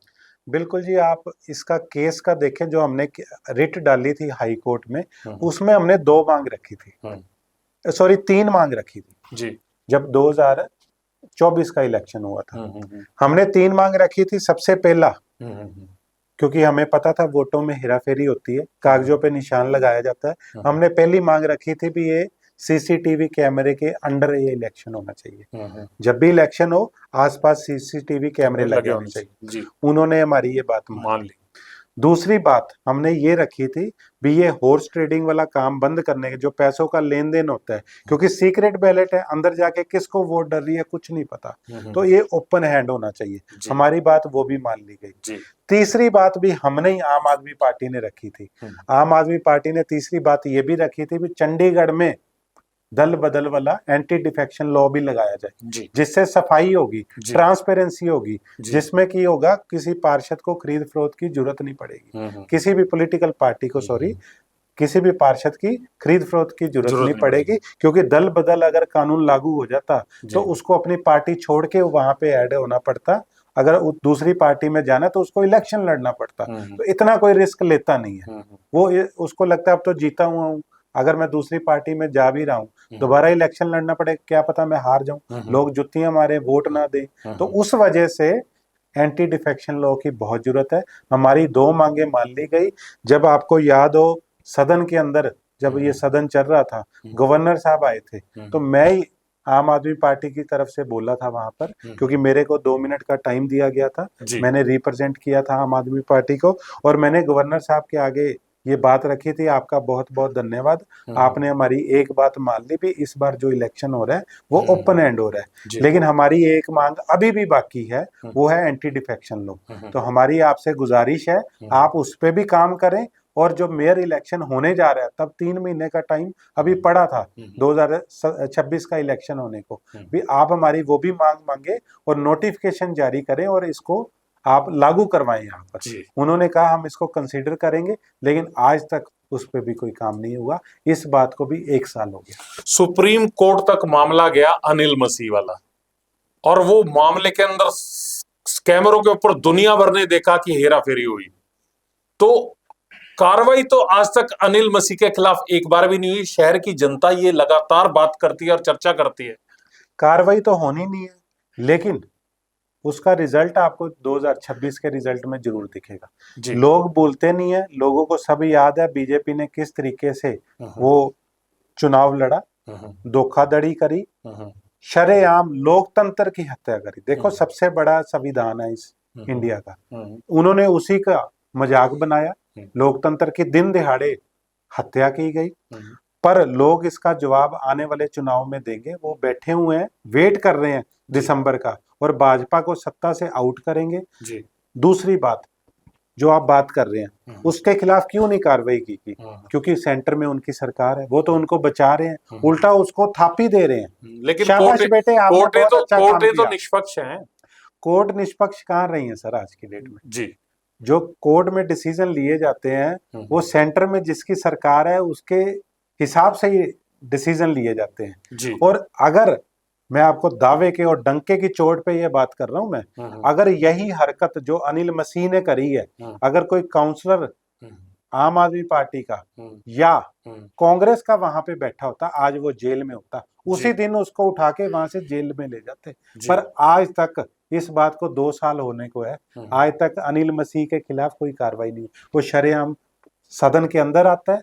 बिल्कुल जी, आप इसका केस का देखें, जो हमने रिट डाली थी हाई कोर्ट में, उसमें हमने 2 मांग रखी थी, सॉरी 3 मांग रखी थी जी। जब 2024 का इलेक्शन हुआ था, हमने 3 मांग रखी थी। सबसे पहला, क्योंकि हमें पता था वोटों में हेराफेरी होती है, कागजों पे निशान लगाया जाता है, हमने पहली मांग रखी थी भी ये सीसीटीवी कैमरे के अंडर ये इलेक्शन होना चाहिए। जब भी इलेक्शन हो आसपास सीसीटीवी कैमरे लगे होने चाहिए। उन्होंने हमारी ये बात मान ली। दूसरी बात हमने ये रखी थी भी ये हॉर्स ट्रेडिंग वाला काम बंद करने के, जो पैसों का लेन देन होता है, क्योंकि सीक्रेट बैलेट है, अंदर जाके किसको वोट डल रही है कुछ नहीं पता, तो ये ओपन हैंड होना चाहिए। हमारी बात वो भी मान ली गई। तीसरी बात भी हमने ही आम आदमी पार्टी ने रखी थी। आम आदमी पार्टी ने तीसरी बात ये भी रखी थी भी चंडीगढ़ में दल बदल वाला एंटी डिफेक्शन लॉ भी लगाया जाए, जिससे सफाई होगी, ट्रांसपेरेंसी होगी, जिसमें की होगा किसी पार्षद को खरीद फरोख्त की जरूरत नहीं पड़ेगी, किसी भी पॉलिटिकल पार्टी को, सॉरी, किसी भी पार्षद की खरीद फरोख्त की जरूरत नहीं पड़ेगी, क्योंकि दल बदल अगर कानून लागू हो जाता तो उसको अपनी पार्टी छोड़ के वहां पे ऐड होना पड़ता, अगर दूसरी पार्टी में जाना तो उसको इलेक्शन लड़ना पड़ता। तो इतना कोई रिस्क लेता नहीं है वो, उसको लगता है अब तो जीता हुआ हूँ, अगर मैं दूसरी पार्टी में जा भी रहा हूँ दोबारा इलेक्शन लड़ना पड़े, क्या पता मैं हार जाऊं, लोग जुत्तियां मारे, वोट ना दे। तो उस वजह से एंटी डिफेक्शन लॉ की बहुत जरूरत है। हमारी 2 मांगे मान ली गई। जब आपको याद हो सदन के अंदर, जब ये सदन चल रहा था, गवर्नर साहब आए थे, तो मैं ही आम आदमी पार्टी की तरफ से बोला था वहां पर, क्योंकि मेरे को 2 मिनट का टाइम दिया गया था, मैंने रिप्रेजेंट किया था आम आदमी पार्टी को, और मैंने गवर्नर साहब के आगे ये बात रखी थी, आपका बहुत बहुत धन्यवाद, आपने हमारी एक बात मान ली भी इस बार जो इलेक्शन हो रहा है वो ओपन एंड हो रहा है। लेकिन हमारी एक मांग अभी भी बाकी है, वो है एंटी डिफेक्शन लॉ। तो हमारी आपसे गुजारिश है आप उस पर भी काम करें, और जो मेयर इलेक्शन होने जा रहा है तब 3 महीने का टाइम अभी पड़ा था 2026 का इलेक्शन होने को भी, आप हमारी वो भी मांग मांगे और नोटिफिकेशन जारी करें और इसको आप लागू करवाएं यहाँ पर। जी। उन्होंने कहा हम इसको कंसीडर करेंगे, लेकिन आज तक उस पर भी कोई काम नहीं हुआ। इस बात को भी 1 साल हो गया। सुप्रीम कोर्ट तक मामला गया अनिल मसीह वाला, और वो मामले के अंदर कैमरों के ऊपर दुनिया भर ने देखा कि हेरा फेरी हुई। तो कार्रवाई तो आज तक अनिल मसीह के खिलाफ एक बार भी नहीं हुई। शहर की जनता ये लगातार बात करती है और चर्चा करती है। कार्रवाई तो होनी नहीं है, लेकिन उसका रिजल्ट आपको 2026 के रिजल्ट में जरूर दिखेगा। लोग बोलते नहीं है, लोगों को सब याद है बीजेपी ने किस तरीके से वो चुनाव लड़ा, धोखाधड़ी करी, शरेआम लोकतंत्र की हत्या करी। देखो सबसे बड़ा संविधान है इस इंडिया का, उन्होंने उसी का मजाक बनाया, लोकतंत्र की दिन दिहाड़े हत्या की गई। पर लोग इसका जवाब आने वाले चुनाव में देंगे। वो बैठे हुए हैं, वेट कर रहे हैं दिसंबर का, और भाजपा को सत्ता से आउट करेंगे। दूसरी बात जो आप बात कर रहे हैं, उसके खिलाफ क्यों नहीं कार्रवाई की? क्योंकि सेंटर में उनकी सरकार है, वो तो उनको बचा रहे हैं, उल्टा उसको थापी दे रहे हैं। लेकिन शाबाश बेटे, आपने बहुत अच्छा काम किया। तो निष्पक्ष हैं। कोर्ट निष्पक्ष कहाँ रही है सर आज की डेट में? जी। जो कोर्ट में डिसीजन लिए जाते हैं वो सेंटर में जिसकी सरकार है उसके हिसाब से ही डिसीजन लिए जाते हैं। जी। और अगर मैं आपको दावे के और डंके की चोट पे ये बात कर रहा हूं मैं, अगर यही हरकत जो अनिल मसीह ने करी है, अगर कोई काउंसलर आम आदमी पार्टी का या कांग्रेस का वहां पे बैठा होता, आज वो जेल में होता। उसी दिन उसको उठा के वहां से जेल में ले जाते। पर आज तक इस बात को 2 साल होने को है, आज तक अनिल मसीह के खिलाफ कोई कार्रवाई नहीं। वो शरेआम सदन के अंदर आता है,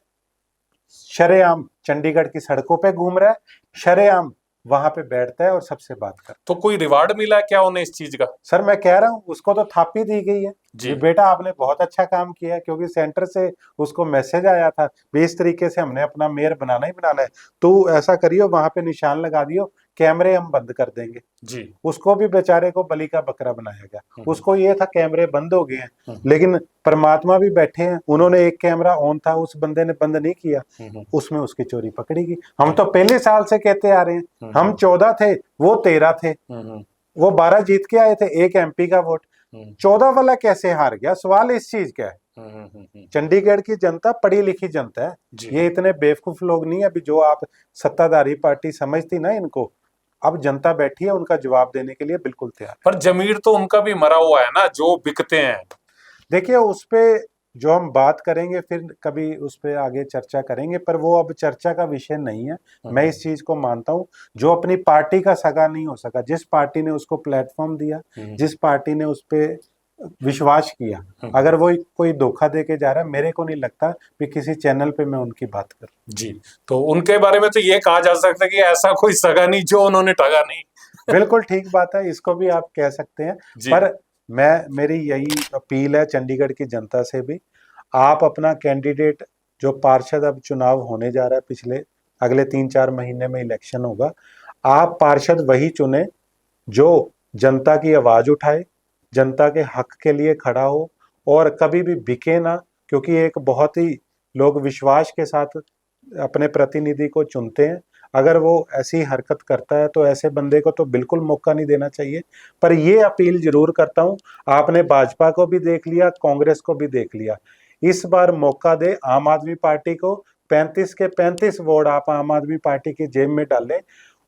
शरेआम चंडीगढ़ की सड़कों पे घूम रहा है, शरेआम वहां पे बैठता है और सबसे बात करता है। तो कोई रिवार्ड मिला क्या उन्हें इस चीज का? सर मैं कह रहा हूं उसको तो थापी दी गई है जी। बेटा आपने बहुत अच्छा काम किया है, क्योंकि सेंटर से उसको मैसेज आया था इस तरीके से हमने अपना मेयर बनाना ही बनाना है, तो ऐसा करियो, वहां पे निशान लगा दियो, कैमरे हम बंद कर देंगे जी। उसको भी बेचारे को बलि का बकरा बनाया गया। उसको ये था कैमरे बंद हो गए हैं, लेकिन परमात्मा भी बैठे हैं, उन्होंने एक कैमरा ऑन था, उस बंदे ने बंद नहीं किया, उसमें उसकी चोरी पकड़ी गई। हम तो पहले साल से कहते आ रहे हैं, हम 14 थे, वो 13 थे, वो 12 जीत के आए थे, एक एमपी का वोट, 14 वाला कैसे हार गया? सवाल इस चीज का है। चंडीगढ़ की जनता पढ़ी लिखी जनता है, ये इतने बेवकूफ लोग नहीं है अभी जो आप सत्ताधारी पार्टी समझती ना इनको। अब जनता बैठी है, उनका जवाब देने के लिए बिल्कुल तैयार। पर जमीर तो उनका भी मरा हुआ है ना, जो बिकते हैं। देखिए उस पे जो हम बात करेंगे फिर कभी उस पे आगे चर्चा करेंगे, पर वो अब चर्चा का विषय नहीं है। मैं इस चीज को मानता हूं, जो अपनी पार्टी का सगा नहीं हो सका, जिस पार्टी ने उसको प्लेटफॉर्म दिया, जिस पार्टी ने उस पे विश्वास किया, अगर वो कोई धोखा दे के जा रहा है, मेरे को नहीं लगता कि किसी चैनल पे मैं उनकी बात कर। जी, तो उनके बारे में तो ये कहा जा सकता है कि ऐसा कोई सगा नहीं जो उन्होंने ठगा नहीं। बिल्कुल ठीक बात है, इसको भी आप कह सकते हैं। पर मेरी यही अपील है चंडीगढ़ की जनता से भी, आप अपना कैंडिडेट जो पार्षद अब चुनाव होने जा रहा है, पिछले अगले 3-4 महीने में इलेक्शन होगा, आप पार्षद वही चुने जो जनता की आवाज उठाए, जनता के हक के लिए खड़ा हो और कभी भी बिके ना। क्योंकि एक बहुत ही लोग विश्वास के साथ अपने प्रतिनिधि को चुनते हैं, अगर वो ऐसी हरकत करता है तो ऐसे बंदे को तो बिल्कुल मौका नहीं देना चाहिए। पर ये अपील जरूर करता हूं, आपने भाजपा को भी देख लिया, कांग्रेस को भी देख लिया, इस बार मौका दे आम आदमी पार्टी को। 35 के 35 वोट आप आम आदमी पार्टी की जेब में डालें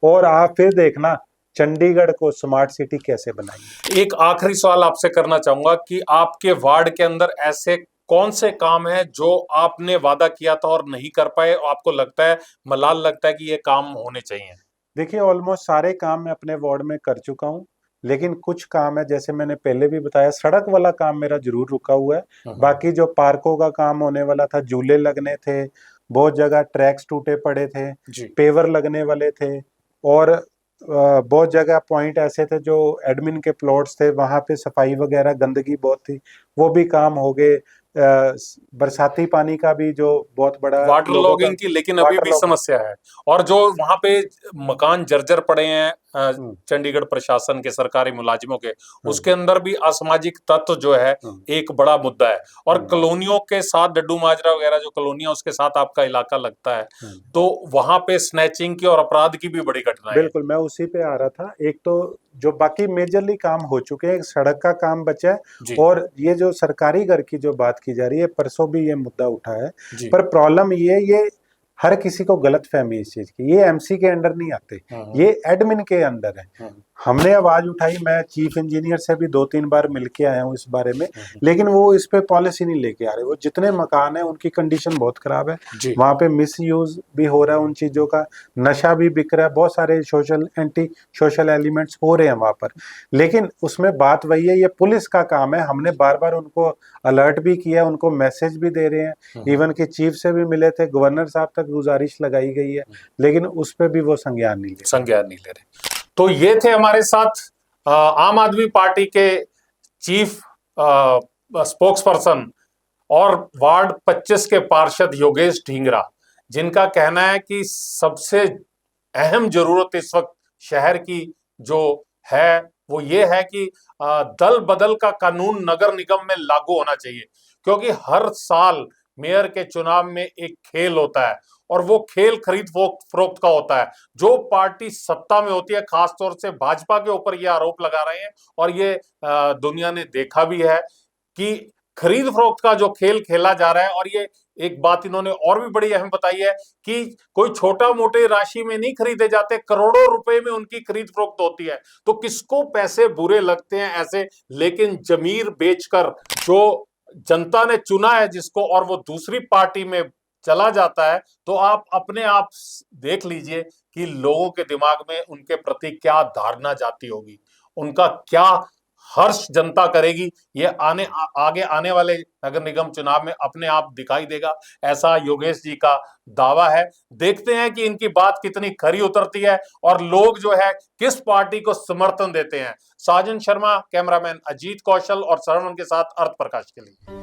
और आप फिर देखना चंडीगढ़ को स्मार्ट सिटी कैसे बनाएंगे। एक आखिरी सवाल आपसे करना चाहूंगा कि आपके वार्ड के अंदर ऐसे कौन से काम है जो आपने वादा किया था और नहीं कर पाए, आपको लगता है, मलाल लगता है कि ये काम होने चाहिए? देखिए ऑलमोस्ट सारे काम मैं अपने वार्ड में कर चुका हूं, लेकिन कुछ काम है, जैसे मैंने पहले भी बताया, सड़क वाला काम मेरा जरूर रुका हुआ है। बाकी जो पार्कों का काम होने वाला था, झूले लगने थे, बहुत जगह ट्रैक्स टूटे पड़े थे, पेवर लगने वाले थे, और बहुत जगह पॉइंट ऐसे थे जो एडमिन के प्लॉट्स थे, वहां पे सफाई वगैरह गंदगी बहुत थी, वो भी काम हो गए। बरसाती पानी का भी जो बहुत बड़ा वाटर लॉगिंग की लेकिन अभी भी समस्या है, और जो वहां पे मकान जर्जर पड़े हैं, चंडीगढ़ प्रशासन के सरकारी मुलाजिमों के, उसके अंदर भी असामाजिक तत्व जो है एक बड़ा मुद्दा है। और कॉलोनियों के साथ, डड्डू माजरा वगैरह जो कॉलोनियां, उसके साथ आपका इलाका लगता है, तो वहां पे स्नैचिंग की और अपराध की भी बड़ी घटना है। बिल्कुल, मैं उसी पे आ रहा था। एक तो जो बाकी मेजरली काम हो चुके हैं, एक सड़क का काम बचा है, और ये जो सरकारी घर की जो बात की जा रही है, परसों भी ये मुद्दा उठा है। पर प्रॉब्लम ये हर किसी को गलत फहमी इस चीज की, ये एमसी के अंडर नहीं आते, ये एडमिन के अंडर है। हमने आवाज उठाई, मैं चीफ इंजीनियर से भी 2-3 बार मिलके आया हूँ इस बारे में, लेकिन वो इस पे पॉलिसी नहीं लेके आ रहे। वो जितने मकान है उनकी कंडीशन बहुत खराब है, वहां पे मिस यूज भी हो रहा है उन चीजों का, नशा भी बिक रहा है, बहुत सारे एंटी सोशल एलिमेंट्स हो रहे हैं वहां पर। लेकिन उसमें बात वही है, ये पुलिस का काम है। हमने बार बार उनको अलर्ट भी किया, उनको मैसेज भी दे रहे हैं, इवन कि चीफ से भी मिले थे, गवर्नर साहब तक गुजारिश लगाई गई है, लेकिन उस पर भी वो संज्ञान नहीं ले रहे। तो ये थे हमारे साथ आम आदमी पार्टी के चीफ स्पोक्स पर्सन और वार्ड 25 के पार्षद योगेश ढींगरा, जिनका कहना है कि सबसे अहम जरूरत इस वक्त शहर की जो है वो ये है कि दल बदल का कानून नगर निगम में लागू होना चाहिए, क्योंकि हर साल मेयर के चुनाव में एक खेल होता है, और वो खेल खरीद फरोख्त का होता है। जो पार्टी सत्ता में होती है, खासतौर से भाजपा के ऊपर ये आरोप लगा रहे हैं, और ये दुनिया ने देखा भी है कि खरीद फरोख्त का जो खेल खेला जा रहा है। और ये एक बात इन्होंने और भी बड़ी अहम बताई है कि कोई छोटा मोटे राशि में नहीं खरीदे जाते, करोड़ों रुपए में उनकी खरीद फरोख्त होती है। तो किसको पैसे बुरे लगते हैं ऐसे, लेकिन जमीर बेचकर जो जनता ने चुना है जिसको, और वो दूसरी पार्टी में चला जाता है, तो आप अपने आप देख लीजिए कि लोगों के दिमाग में उनके प्रति क्या धारणा जाती होगी, उनका क्या हर्ष जनता करेगी। ये आगे आने वाले नगर निगम चुनाव में अपने आप दिखाई देगा, ऐसा योगेश जी का दावा है। देखते हैं कि इनकी बात कितनी खरी उतरती है और लोग जो है किस पार्टी को समर्थन देते हैं। साजन शर्मा, कैमरामैन अजीत कौशल और सरवण के साथ अर्थ प्रकाश के लिए।